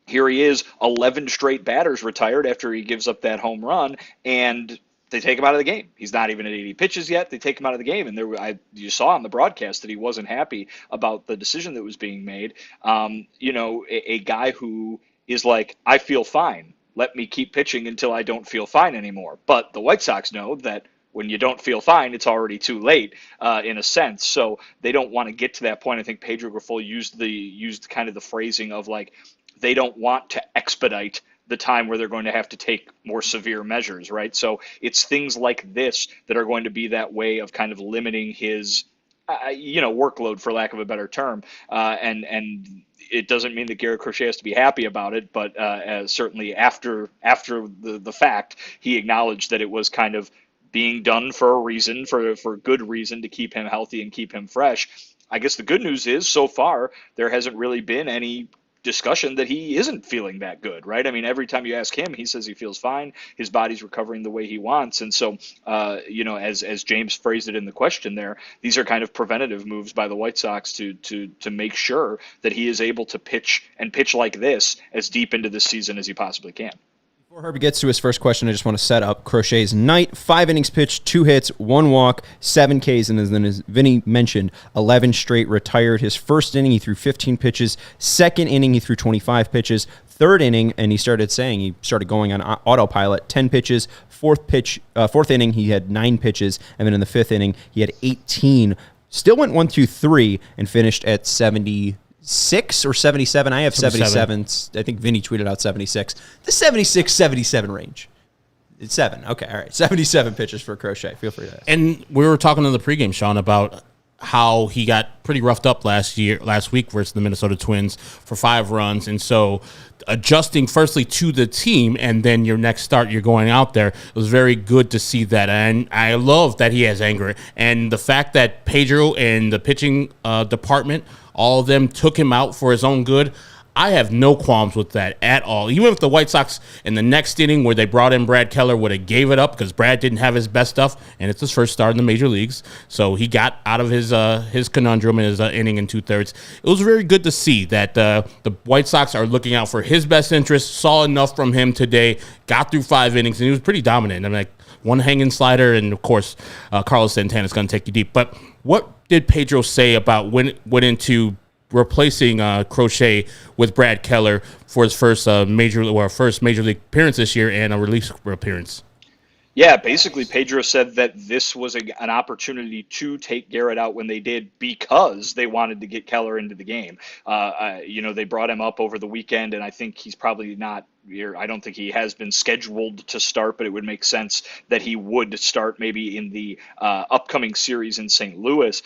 here he is, 11 straight batters retired after he gives up that home run, and they take him out of the game. He's not even at 80 pitches yet. They take him out of the game. And you saw on the broadcast that he wasn't happy about the decision that was being made. A guy who is like, I feel fine. Let me keep pitching until I don't feel fine anymore. But the White Sox know that when you don't feel fine, it's already too late, in a sense. So they don't want to get to that point. I think Pedro Grifol used kind of the phrasing of like, they don't want to expedite the time where they're going to have to take more severe measures, right? So it's things like this that are going to be that way of kind of limiting his, workload, for lack of a better term. And it doesn't mean that Garrett Crochet has to be happy about it, but certainly after the fact, he acknowledged that it was kind of being done for a reason, for good reason, to keep him healthy and keep him fresh. I guess the good news is, so far, there hasn't really been any discussion that he isn't feeling that good, right? I mean, every time you ask him, he says he feels fine. His body's recovering the way he wants. And so, as James phrased it in the question there, these are kind of preventative moves by the White Sox to make sure that he is able to pitch like this as deep into this season as he possibly can. Before Herbie gets to his first question, I just want to set up Crochet's night. 5 innings pitched, 2 hits, 1 walk, 7 Ks, and then, as Vinny mentioned, 11 straight retired. His first inning, he threw 15 pitches. Second inning, he threw 25 pitches. Third inning, and he started going on autopilot, 10 pitches. Fourth inning, he had 9 pitches, and then in the 5th inning, he had 18. Still went 1, 2, 3, and finished at 76 or 77. I have 77. I think Vinny tweeted out 76. The 76, 77 range. It's 7. Okay, all right. 77 pitches for Crochet. Feel free to ask. And we were talking in the pregame, Sean, about how he got pretty roughed up last week versus the Minnesota Twins for 5 runs. And so adjusting firstly to the team, and then your next start, you're going out there. It was very good to see that. And I love that he has anger. And the fact that Pedro and the pitching department, all of them took him out for his own good, I have no qualms with that at all. Even if the White Sox in the next inning where they brought in Brad Keller would have gave it up because Brad didn't have his best stuff, and it's his first start in the major leagues, so he got out of his conundrum in his inning in 2/3. It was very good to see that the White Sox are looking out for his best interest, saw enough from him today, got through 5 innings, and he was pretty dominant. I mean, like, one hanging slider, and of course, Carlos Santana's going to take you deep. But what did Pedro say about when it went into replacing Crochet with Brad Keller for his first major league appearance this year and a relief appearance? Yeah, basically Pedro said that this was an opportunity to take Garrett out when they did because they wanted to get Keller into the game. They brought him up over the weekend, and I think he's probably not here. I don't think he has been scheduled to start, but it would make sense that he would start maybe in the upcoming series in St. Louis.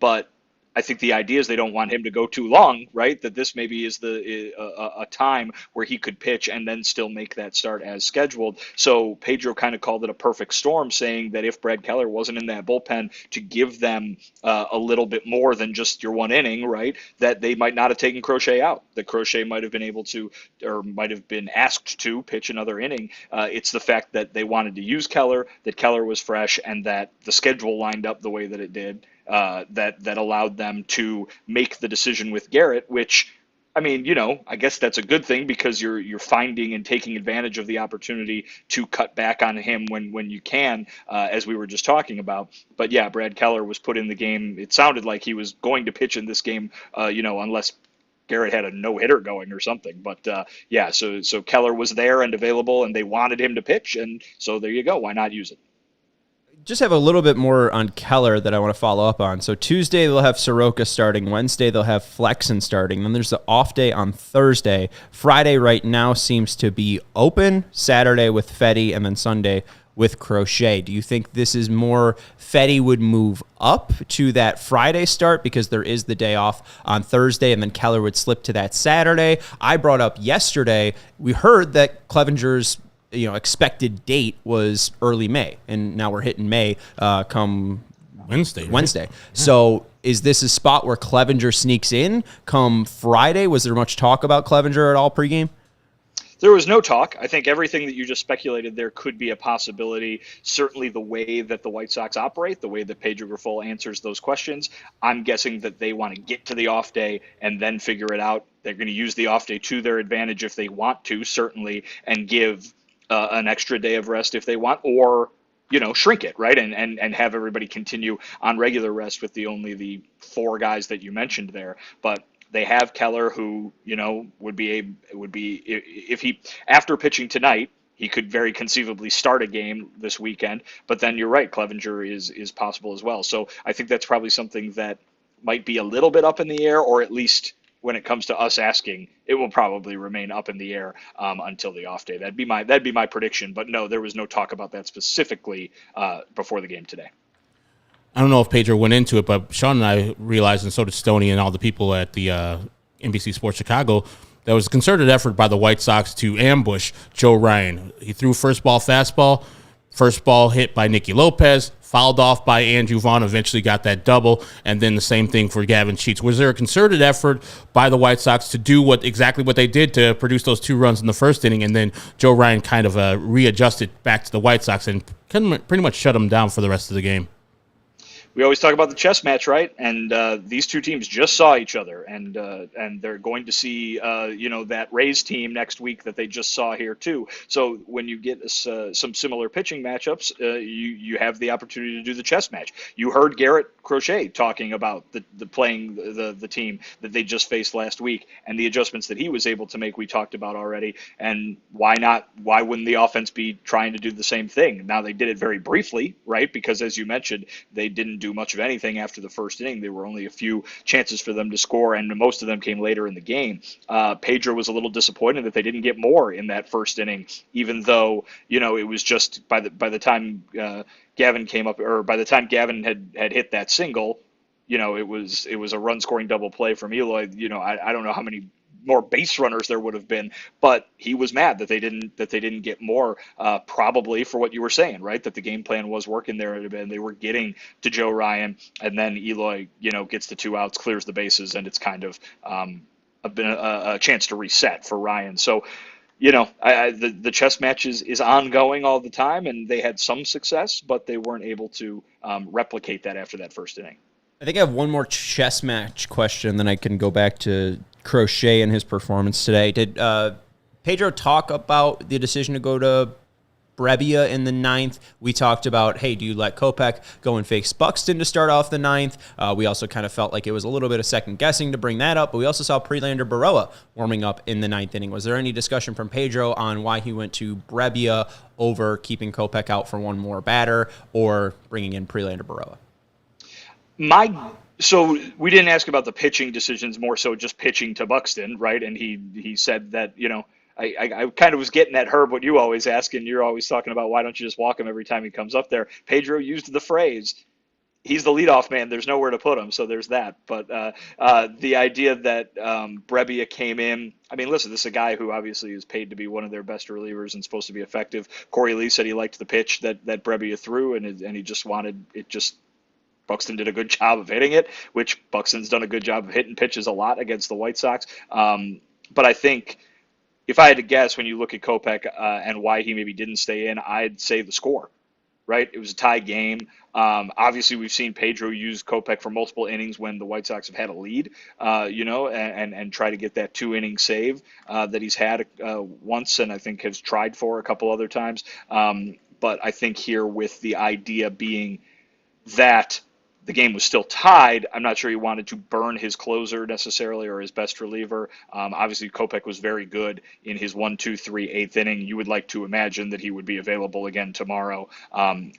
But I think the idea is they don't want him to go too long, right? That this maybe is a time where he could pitch and then still make that start as scheduled. So Pedro kind of called it a perfect storm, saying that if Brad Keller wasn't in that bullpen to give them a little bit more than just your 1 inning, right, that they might not have taken Crochet out. That Crochet might have been able to, or might have been asked to, pitch another inning. It's the fact that they wanted to use Keller, that Keller was fresh, and that the schedule lined up the way that it did. That allowed them to make the decision with Garrett, which, I mean, I guess that's a good thing because you're finding and taking advantage of the opportunity to cut back on him when you can, as we were just talking about. But yeah, Brad Keller was put in the game. It sounded like he was going to pitch in this game, unless Garrett had a no-hitter going or something. But so Keller was there and available, and they wanted him to pitch, and so there you go. Why not use it? Just have a little bit more on Keller that I want to follow up on. So Tuesday they'll have Soroka starting. Wednesday they'll have Flexen starting. Then there's the off day on Thursday. Friday right now seems to be open. Saturday with Fetty, and then Sunday with Crochet. Do you think this is more Fetty would move up to that Friday start because there is the day off on Thursday, and then Keller would slip to that Saturday? I brought up yesterday, we heard that Clevenger's expected date was early May, and now we're hitting May come Wednesday. Right? So is this a spot where Clevenger sneaks in come Friday? Was there much talk about Clevenger at all pregame? There was no talk. I think everything that you just speculated there could be a possibility. Certainly the way that the White Sox operate, the way that Pedro Grifol answers those questions, I'm guessing that they want to get to the off day and then figure it out. They're going to use the off day to their advantage if they want to, certainly, and give an extra day of rest if they want, or shrink it, right, and have everybody continue on regular rest with only the 4 guys that you mentioned there. But they have Keller, who would be if he, after pitching tonight, he could very conceivably start a game this weekend. But then you're right, Clevenger is possible as well. So I think that's probably something that might be a little bit up in the air, or at least when it comes to us asking, it will probably remain up in the air until the off day. That'd be my prediction. But no, there was no talk about that specifically before the game today. I don't know if Pedro went into it, but Sean and I realized, and so did Stoney and all the people at the NBC Sports Chicago, there was a concerted effort by the White Sox to ambush Joe Ryan. He threw first ball fastball, first ball hit by Nicky Lopez, fouled off by Andrew Vaughn, eventually got that double, and then the same thing for Gavin Sheets. Was there a concerted effort by the White Sox to do exactly what they did to produce those 2 runs in the first inning, and then Joe Ryan kind of readjusted back to the White Sox and pretty much shut them down for the rest of the game? We always talk about the chess match, right? And these two teams just saw each other, and they're going to see that Rays team next week that they just saw here too. So when you get some similar pitching matchups, you have the opportunity to do the chess match. You heard Garrett Crochet talking about playing the team that they just faced last week and the adjustments that he was able to make. We talked about already, and why not? Why wouldn't the offense be trying to do the same thing? Now they did it very briefly, right? Because as you mentioned, they didn't do much of anything after the first inning. There were only a few chances for them to score, and most of them came later in the game. Pedro was a little disappointed that they didn't get more in that first inning, even though it was just by the time Gavin came up, or by the time Gavin had hit that single, it was a run scoring double play from Eloy. I don't know how many more base runners there would have been, but he was mad that they didn't get more, probably for what you were saying, right? That the game plan was working there, and they were getting to Joe Ryan, and then Eloy, gets the 2 outs, clears the bases, and it's kind of a chance to reset for Ryan. So, the chess match is ongoing all the time, and they had some success, but they weren't able to replicate that after that first inning. I think I have one more chess match question, then I can go back to Crochet and his performance today. Did Pedro talk about the decision to go to Brebbia in the 9th? We talked about, hey, do you let Kopech go and face Buxton to start off the 9th? We also kind of felt like it was a little bit of second guessing to bring that up, but we also saw Prelander Baroa warming up in the 9th inning. Was there any discussion from Pedro on why he went to Brebbia over keeping Kopech out for one more batter or bringing in Prelander Baroa? So we didn't ask about the pitching decisions, more so just pitching to Buxton, right? And he said that, I kind of was getting at Herb, what you always ask, and you're always talking about why don't you just walk him every time he comes up there. Pedro used the phrase, he's the leadoff man, there's nowhere to put him, so there's that. But the idea that Brebbia came in, I mean, listen, this is a guy who obviously is paid to be one of their best relievers and supposed to be effective. Corey Lee said he liked the pitch that Brebbia threw, and he just wanted it just – Buxton did a good job of hitting it, which Buxton's done a good job of hitting pitches a lot against the White Sox. But I think if I had to guess, when you look at Kopech and why he maybe didn't stay in, I'd say the score, right? It was a tie game. Obviously, we've seen Pedro use Kopech for multiple innings when the White Sox have had a lead, and try to get that 2-inning save that he's had once, and I think has tried for a couple other times. But I think here with the idea being that the game was still tied, I'm not sure he wanted to burn his closer necessarily or his best reliever. Obviously, Kopech was very good in his 1, 2, 3, 8th inning. You would like to imagine that he would be available again tomorrow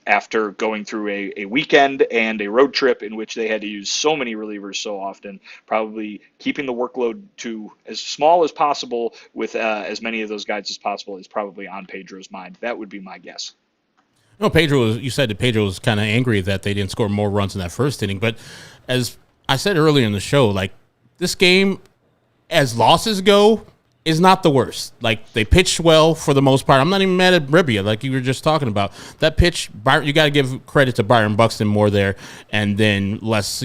after going through a weekend and a road trip in which they had to use so many relievers so often. Probably keeping the workload to as small as possible with as many of those guys as possible is probably on Pedro's mind. That would be my guess. No, you said that Pedro was kind of angry that they didn't score more runs in that first inning. But as I said earlier in the show, like, this game, as losses go, is not the worst. Like, they pitched well for the most part. I'm not even mad at Brebbia, like you were just talking about. That pitch, you got to give credit to Byron Buxton more there, and then less,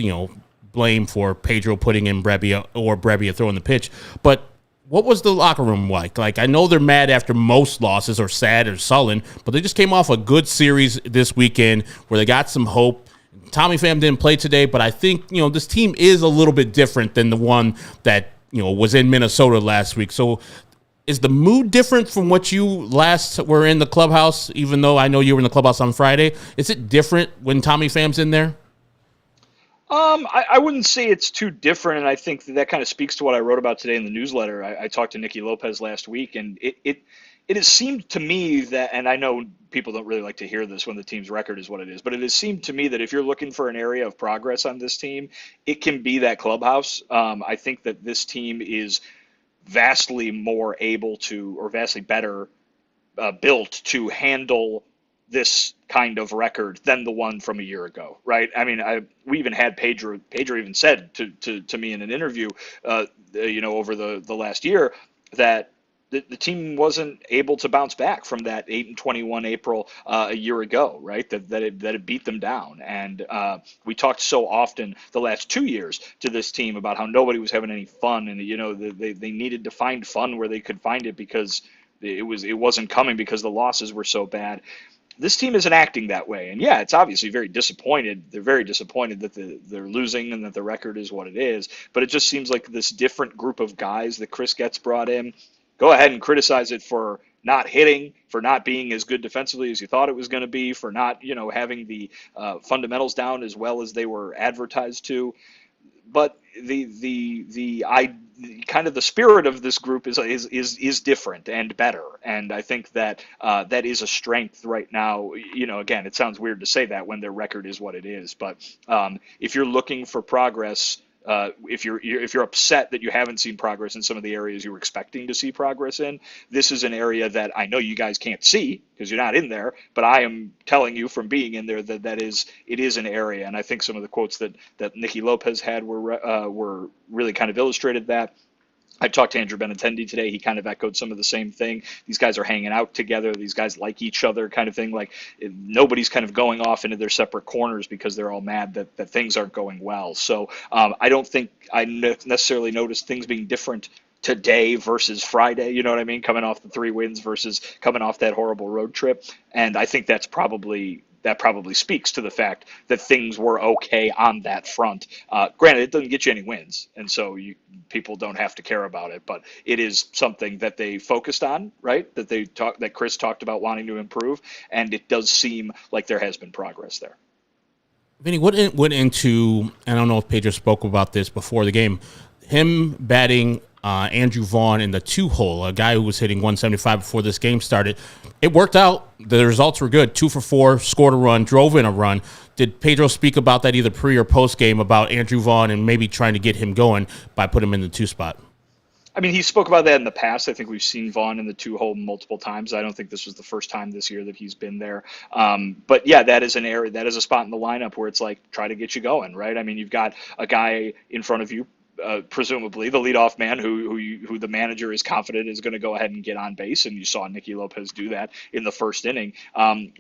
blame for Pedro putting in Brebbia or Brebbia throwing the pitch. But what was the locker room like? Like, I know they're mad after most losses or sad or sullen, but they just came off a good series this weekend where they got some hope. Tommy Pham didn't play today, but I think, this team is a little bit different than the one that, was in Minnesota last week. So is the mood different from what you last were in the clubhouse, even though I know you were in the clubhouse on Friday? Is it different when Tommy Pham's in there? I wouldn't say it's too different, and I think that kind of speaks to what I wrote about today in the newsletter. I talked to Nicky Lopez last week, and it has seemed to me that, and I know people don't really like to hear this when the team's record is what it is, but it has seemed to me that if you're looking for an area of progress on this team, it can be that clubhouse. I think that this team is vastly more able to, or vastly better built to handle this kind of record than the one from a year ago, right? I mean, we even had Pedro even said to me in an interview, over the last year, that the team wasn't able to bounce back from that 8-21 April a year ago, right? That it beat them down. And we talked so often the last 2 years to this team about how nobody was having any fun, and they needed to find fun where they could find it because it wasn't coming because the losses were so bad. This team isn't acting that way. And yeah, it's obviously very disappointed. They're very disappointed that they're losing and that the record is what it is. But it just seems like this different group of guys that Chris gets brought in. Go ahead and criticize it for not hitting, for not being as good defensively as you thought it was going to be, for not, having the fundamentals down as well as they were advertised to. But the kind of the spirit of this group is different and better, and I think that that is a strength right now. Again, it sounds weird to say that when their record is what it is, but if you're looking for progress, if you're upset that you haven't seen progress in some of the areas you were expecting to see progress in, this is an area that I know you guys can't see because you're not in there, but I am telling you from being in there that it is an area. And I think some of the quotes that Nicky Lopez had were really kind of illustrated that. I talked to Andrew Benintendi today. He kind of echoed some of the same thing. These guys are hanging out together. These guys like each other, kind of thing. Like, nobody's kind of going off into their separate corners because they're all mad that things aren't going well. So I don't think I necessarily noticed things being different today versus Friday. You know what I mean? Coming off the 3 wins versus coming off that horrible road trip. And I think that probably speaks to the fact that things were okay on that front. Granted, it doesn't get you any wins, and so people don't have to care about it, but it is something that they focused on, right? That Chris talked about wanting to improve, and it does seem like there has been progress there. Vinny, what went into, I don't know if Pedro spoke about this before the game, him batting Andrew Vaughn in the 2-hole, a guy who was hitting 175 before this game started. It worked out. The results were good. 2 for 4, scored a run, drove in a run. Did Pedro speak about that either pre or post game about Andrew Vaughn and maybe trying to get him going by putting him in the 2 spot? I mean, he spoke about that in the past. I think we've seen Vaughn in the 2-hole multiple times. I don't think this was the first time this year that he's been there. But yeah, that is an area, that is a spot in the lineup where it's like, try to get you going, right? I mean, you've got a guy in front of you, presumably the leadoff man who the manager is confident is going to go ahead and get on base, and you saw Nicky Lopez do that in the first inning,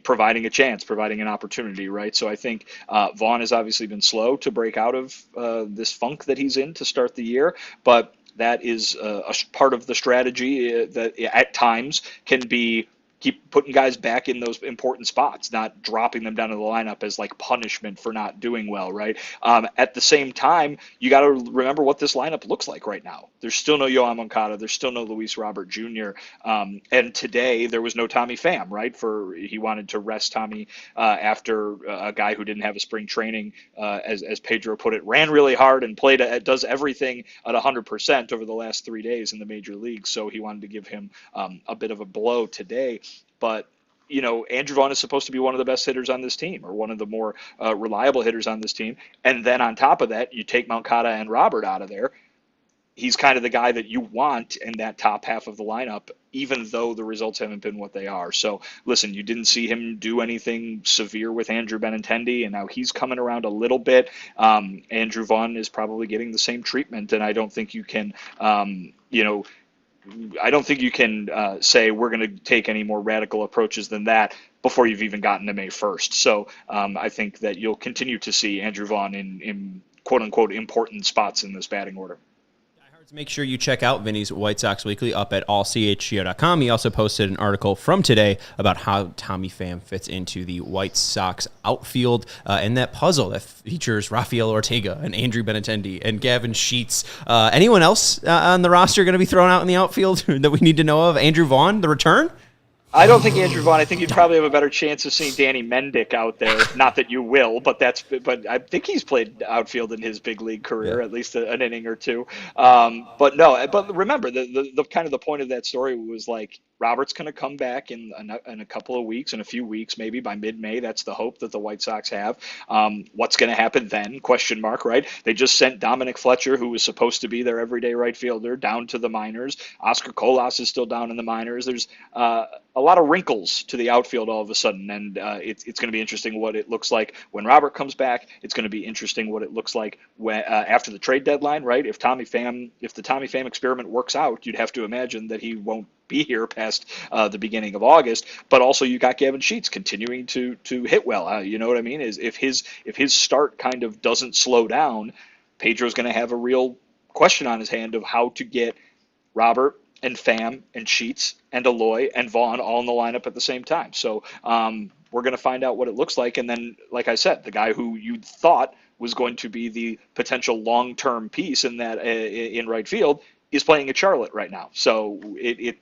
providing a chance, providing an opportunity, right? So I think Vaughn has obviously been slow to break out of this funk that he's in to start the year, but that is a part of the strategy that at times can be keep putting guys back in those important spots, not dropping them down to the lineup as like punishment for not doing well, right? At the same time, you got to remember what this lineup looks like right now. There's still no Yohan Moncada. There's still no Luis Robert Jr. And today there was no Tommy Pham, right? He wanted to rest Tommy after a guy who didn't have a spring training, as Pedro put it, ran really hard and does everything at 100% over the last 3 days in the major leagues. So he wanted to give him a bit of a blow today. But, Andrew Vaughn is supposed to be one of the best hitters on this team, or one of the more reliable hitters on this team. And then on top of that, you take Moncada and Robert out of there. he's kind of the guy that you want in that top half of the lineup, even though the results haven't been what they are. So listen, you didn't see him do anything severe with Andrew Benintendi, and now he's coming around a little bit. Andrew Vaughn is probably getting the same treatment, and I don't think you can, say we're going to take any more radical approaches than that before you've even gotten to May 1st. So I think that you'll continue to see Andrew Vaughn in quote-unquote important spots in this batting order. Make sure you check out Vinnie's White Sox Weekly up at allchgo.com. He also posted an article from today about how Tommy Pham fits into the White Sox outfield and that puzzle that features Rafael Ortega and Andrew Benintendi and Gavin Sheets. Anyone else on the roster going to be thrown out in the outfield that we need to know of? Andrew Vaughn, the return? I don't think Andrew Vaughn. I think you'd probably have a better chance of seeing Danny Mendick out there. Not that you will, but I think he's played outfield in his big league career, at least an inning or two. But remember, the kind of the point of that story was like Robert's going to come back in a couple of weeks, in a few weeks, maybe by mid-May. That's the hope that the White Sox have. What's going to happen then? Question mark, right? They just sent Dominic Fletcher, who was supposed to be their everyday right fielder, down to the minors. Oscar Colas is still down in the minors. There's a lot of wrinkles to the outfield all of a sudden, and it's going to be interesting what it looks like when Robert comes back. It's going to be interesting what it looks like when after the trade deadline, right? If the Tommy Pham experiment works out, you'd have to imagine that he won't be here past the beginning of August. But also, you got Gavin Sheets continuing to hit well. You know what I mean? Is if his start kind of doesn't slow down, Pedro's going to have a real question on his hand of how to get Robert and Pham and Sheets and Aloy and Vaughn all in the lineup at the same time. So we're going to find out what it looks like. And then, like I said, the guy who you thought was going to be the potential long-term piece in that in right field is playing at Charlotte right now. So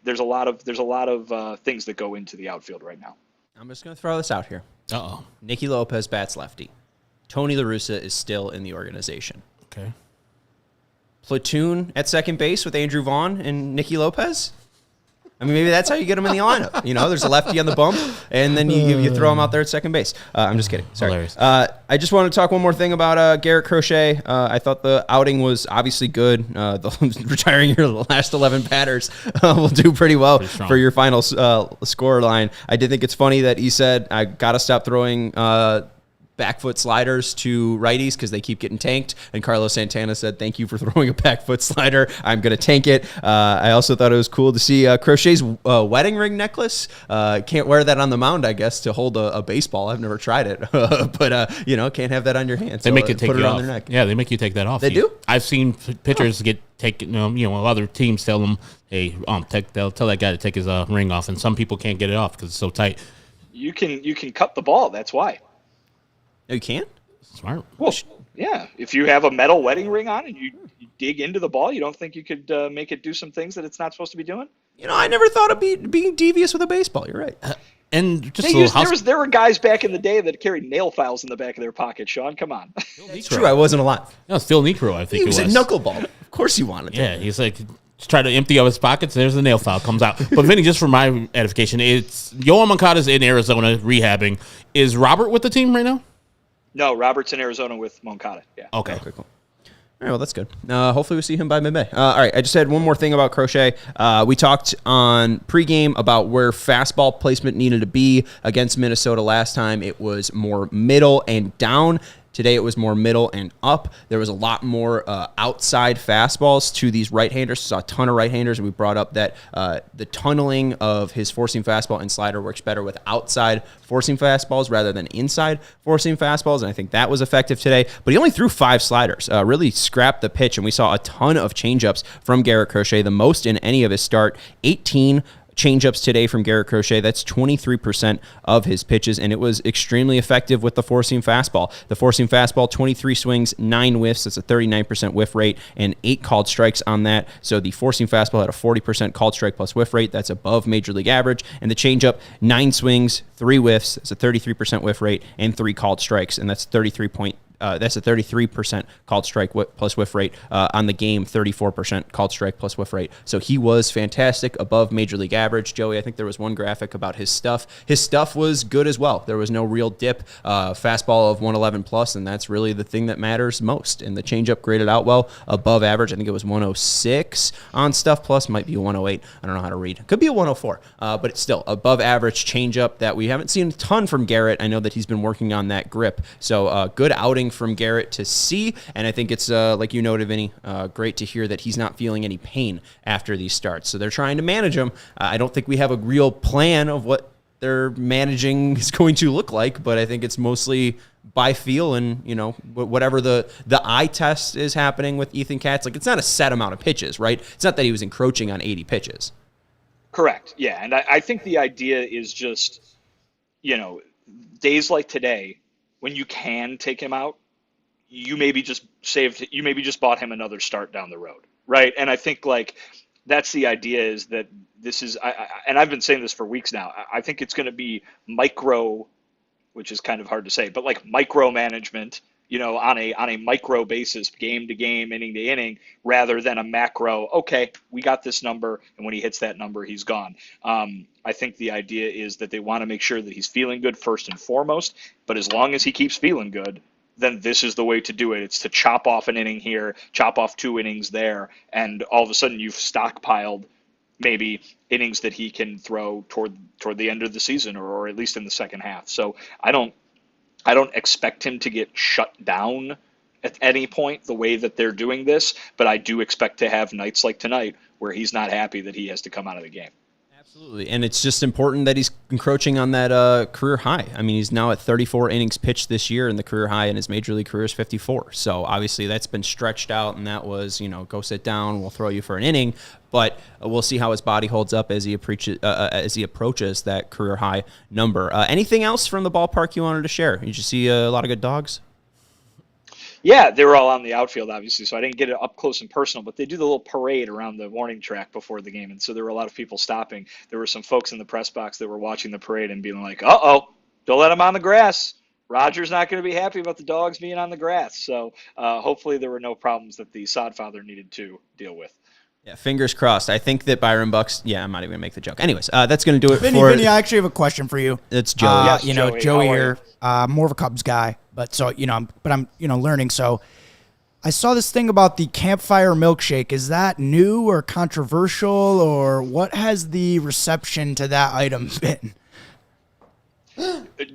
there's a lot of things that go into the outfield right now. I'm just going to throw this out here. Nicky Lopez bats lefty. Tony La Russa is still in the organization. Okay. Platoon at second base with Andrew Vaughn and Nicky Lopez? I mean, maybe that's how you get him in the lineup. You know, there's a lefty on the bump, and then you throw him out there at second base. I'm just kidding. Sorry. I just want to talk one more thing about Garrett Crochet. I thought the outing was obviously good. Retiring your last 11 batters will do pretty well for your final score line. I did think it's funny that he said, I got to stop throwing back foot sliders to righties because they keep getting tanked. And Carlos Santana said, thank you for throwing a back foot slider. I'm going to tank it. I also thought it was cool to see Crochet's wedding ring necklace. Can't wear that on the mound, I guess, to hold a baseball. I've never tried it. But, can't have that on your hand. They make you take put it on off. their neck. Yeah, they make you take that off. They do? I've seen pitchers get taken, other teams tell them, hey, they'll tell that guy to take his ring off. And some people can't get it off because it's so tight. You can cut the ball. That's why. No, you can't? Smart. Well, yeah. If you have a metal wedding ring on and you dig into the ball, you don't think you could make it do some things that it's not supposed to be doing? I never thought of being devious with a baseball. You're right. And just there were guys back in the day that carried nail files in the back of their pocket, Sean. Come on. It's true. I wasn't alive. No, still Necro, I think he was a knuckleball. Of course he wanted to. Yeah, he's like, just try to empty out his pockets, and there's the nail file comes out. But Vinny, just for my edification, it's Yohan Moncada's in Arizona rehabbing. Is Robert with the team right now? No, Robert's in Arizona with Moncada. Yeah. Okay, cool. All right, well, that's good. Hopefully we see him by mid-May. All right, I just had one more thing about Crochet. We talked on pregame about where fastball placement needed to be against Minnesota last time. It was more middle and down. Today it was more middle and up. There was a lot more outside fastballs to these right-handers. Saw a ton of right-handers, and we brought up that the tunneling of his four-seam fastball and slider works better with outside four-seam fastballs rather than inside four-seam fastballs, and I think that was effective today. But he only threw 5 sliders, really scrapped the pitch, and we saw a ton of changeups from Garrett Crochet, the most in any of his start, 18 changeups today from Garrett Crochet. That's 23% of his pitches, and it was extremely effective with the four-seam fastball. The four-seam fastball, 23 swings, 9 whiffs. That's a 39% whiff rate, and 8 called strikes on that. So the four-seam fastball had a 40% called strike plus whiff rate. That's above Major League average. And the changeup, 9 swings, 3 whiffs. That's a 33% whiff rate, and 3 called strikes, and that's 33% That's a 33% called strike plus whiff rate. On the game, 34% called strike plus whiff rate. So he was fantastic, above major league average. Joey, I think there was one graphic about his stuff. His stuff was good as well. There was no real dip. Fastball of 111 plus, and that's really the thing that matters most. And the changeup graded out well, above average. I think it was 106 on stuff plus, might be 108. I don't know how to read. Could be a 104, but it's still above average changeup that we haven't seen a ton from Garrett. I know that he's been working on that grip. So good outing from Garrett to see, and I think it's, like you noted, Vinny, great to hear that he's not feeling any pain after these starts. So they're trying to manage him. I don't think we have a real plan of what their managing is going to look like, but I think it's mostly by feel and, whatever the eye test is happening with Ethan Katz. Like, it's not a set amount of pitches, right? It's not that he was encroaching on 80 pitches. Correct. Yeah. And I think the idea is just, days like today, when you can take him out, you maybe just bought him another start down the road. Right. And I think that's the idea, is that this is, and I've been saying this for weeks now, I think it's going to be micro, which is kind of hard to say, but micro management, on a micro basis, game to game, inning to inning, rather than a macro, okay, we got this number, and when he hits that number, he's gone. I think the idea is that they want to make sure that he's feeling good first and foremost, but as long as he keeps feeling good, then this is the way to do it. It's to chop off an inning here, chop off 2 innings there, and all of a sudden you've stockpiled maybe innings that he can throw toward the end of the season, or at least in the second half. So I don't expect him to get shut down at any point the way that they're doing this, but I do expect to have nights like tonight where he's not happy that he has to come out of the game. Absolutely, and it's just important that he's encroaching on that career high. I mean, he's now at 34 innings pitched this year, and the career high in his major league career is 54. So obviously that's been stretched out, and that was, go sit down, we'll throw you for an inning. But we'll see how his body holds up as he approaches that career high number. Anything else from the ballpark you wanted to share? Did you see a lot of good dogs? Yeah, they were all on the outfield, obviously, so I didn't get it up close and personal, but they do the little parade around the warning track before the game, and so there were a lot of people stopping. There were some folks in the press box that were watching the parade and being like, uh-oh, don't let them on the grass. Roger's not going to be happy about the dogs being on the grass. So hopefully there were no problems that the Sodfather needed to deal with. Yeah, fingers crossed. I think that Byron Bucks. Yeah, I'm not even going to make the joke. Anyways, that's going to do it Vinny, for. Vinny, I actually have a question for you. It's Joey. Yes, Joey here, more of a Cubs guy, but so I'm learning. So I saw this thing about the campfire milkshake. Is that new or controversial, or what has the reception to that item been?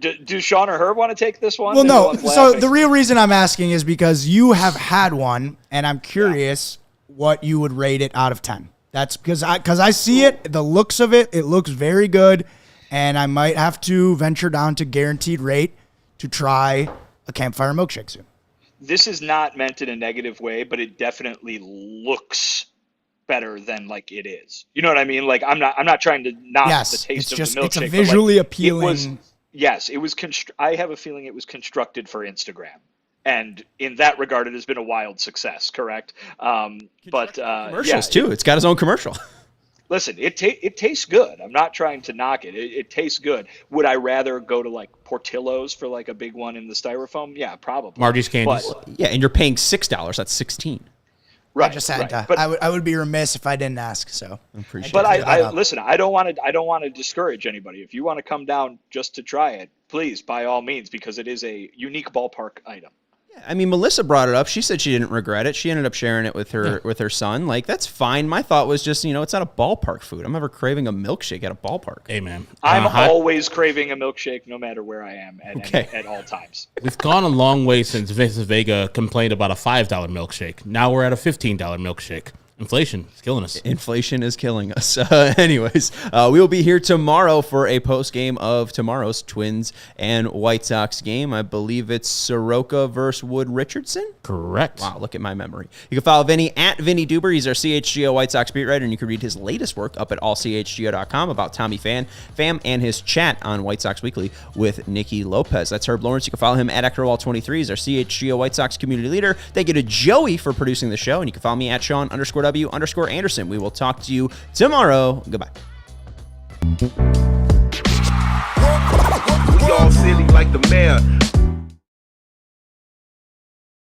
Do Sean or Herb want to take this one? Well, no. So the real reason I'm asking is because you have had one, and I'm curious what you would rate it out of 10. That's because I see it, the looks of it, it looks very good, and I might have to venture down to guaranteed rate to try a campfire milkshake soon. This is not meant in a negative way, but it definitely looks better than it is. You know what I mean? I'm not trying to knock the taste of the milkshake. It's a visually appealing. It was. I have a feeling it was constructed for Instagram. And in that regard, it has been a wild success, correct? Commercials, too. It's got its own commercial. Listen, it tastes good. I'm not trying to knock it. It tastes good. Would I rather go to, Portillo's for, a big one in the styrofoam? Yeah, probably. Margie's Candies. Yeah, and you're paying $6. That's $16. Right. I just had to. But I would be remiss if I didn't ask, so. I appreciate it. But listen, I don't want to discourage anybody. If you want to come down just to try it, please, by all means, because it is a unique ballpark item. Yeah, I mean, Melissa brought it up. She said she didn't regret it. She ended up sharing it with her son. That's fine. My thought was just, it's not a ballpark food. I'm never craving a milkshake at a ballpark. Hey, man. I'm always craving a milkshake no matter where I am at all times. We've gone a long way since Vincent Vega complained about a $5 milkshake. Now we're at a $15 milkshake. Inflation is killing us. Inflation is killing us. Anyways, we will be here tomorrow for a post-game of tomorrow's Twins and White Sox game. I believe it's Soroka versus Wood Richardson? Correct. Wow, look at my memory. You can follow Vinny at Vinnie Duber. He's our CHGO White Sox beat writer, and you can read his latest work up at allchgo.com about Tommy Pham and his chat on White Sox Weekly with Nicky Lopez. That's Herb Lawrence. You can follow him at Ectorwall23. He's our CHGO White Sox community leader. Thank you to Joey for producing the show, and you can follow me at Sean_W_Anderson. We will talk to you tomorrow. Goodbye. We all silly like the mayor.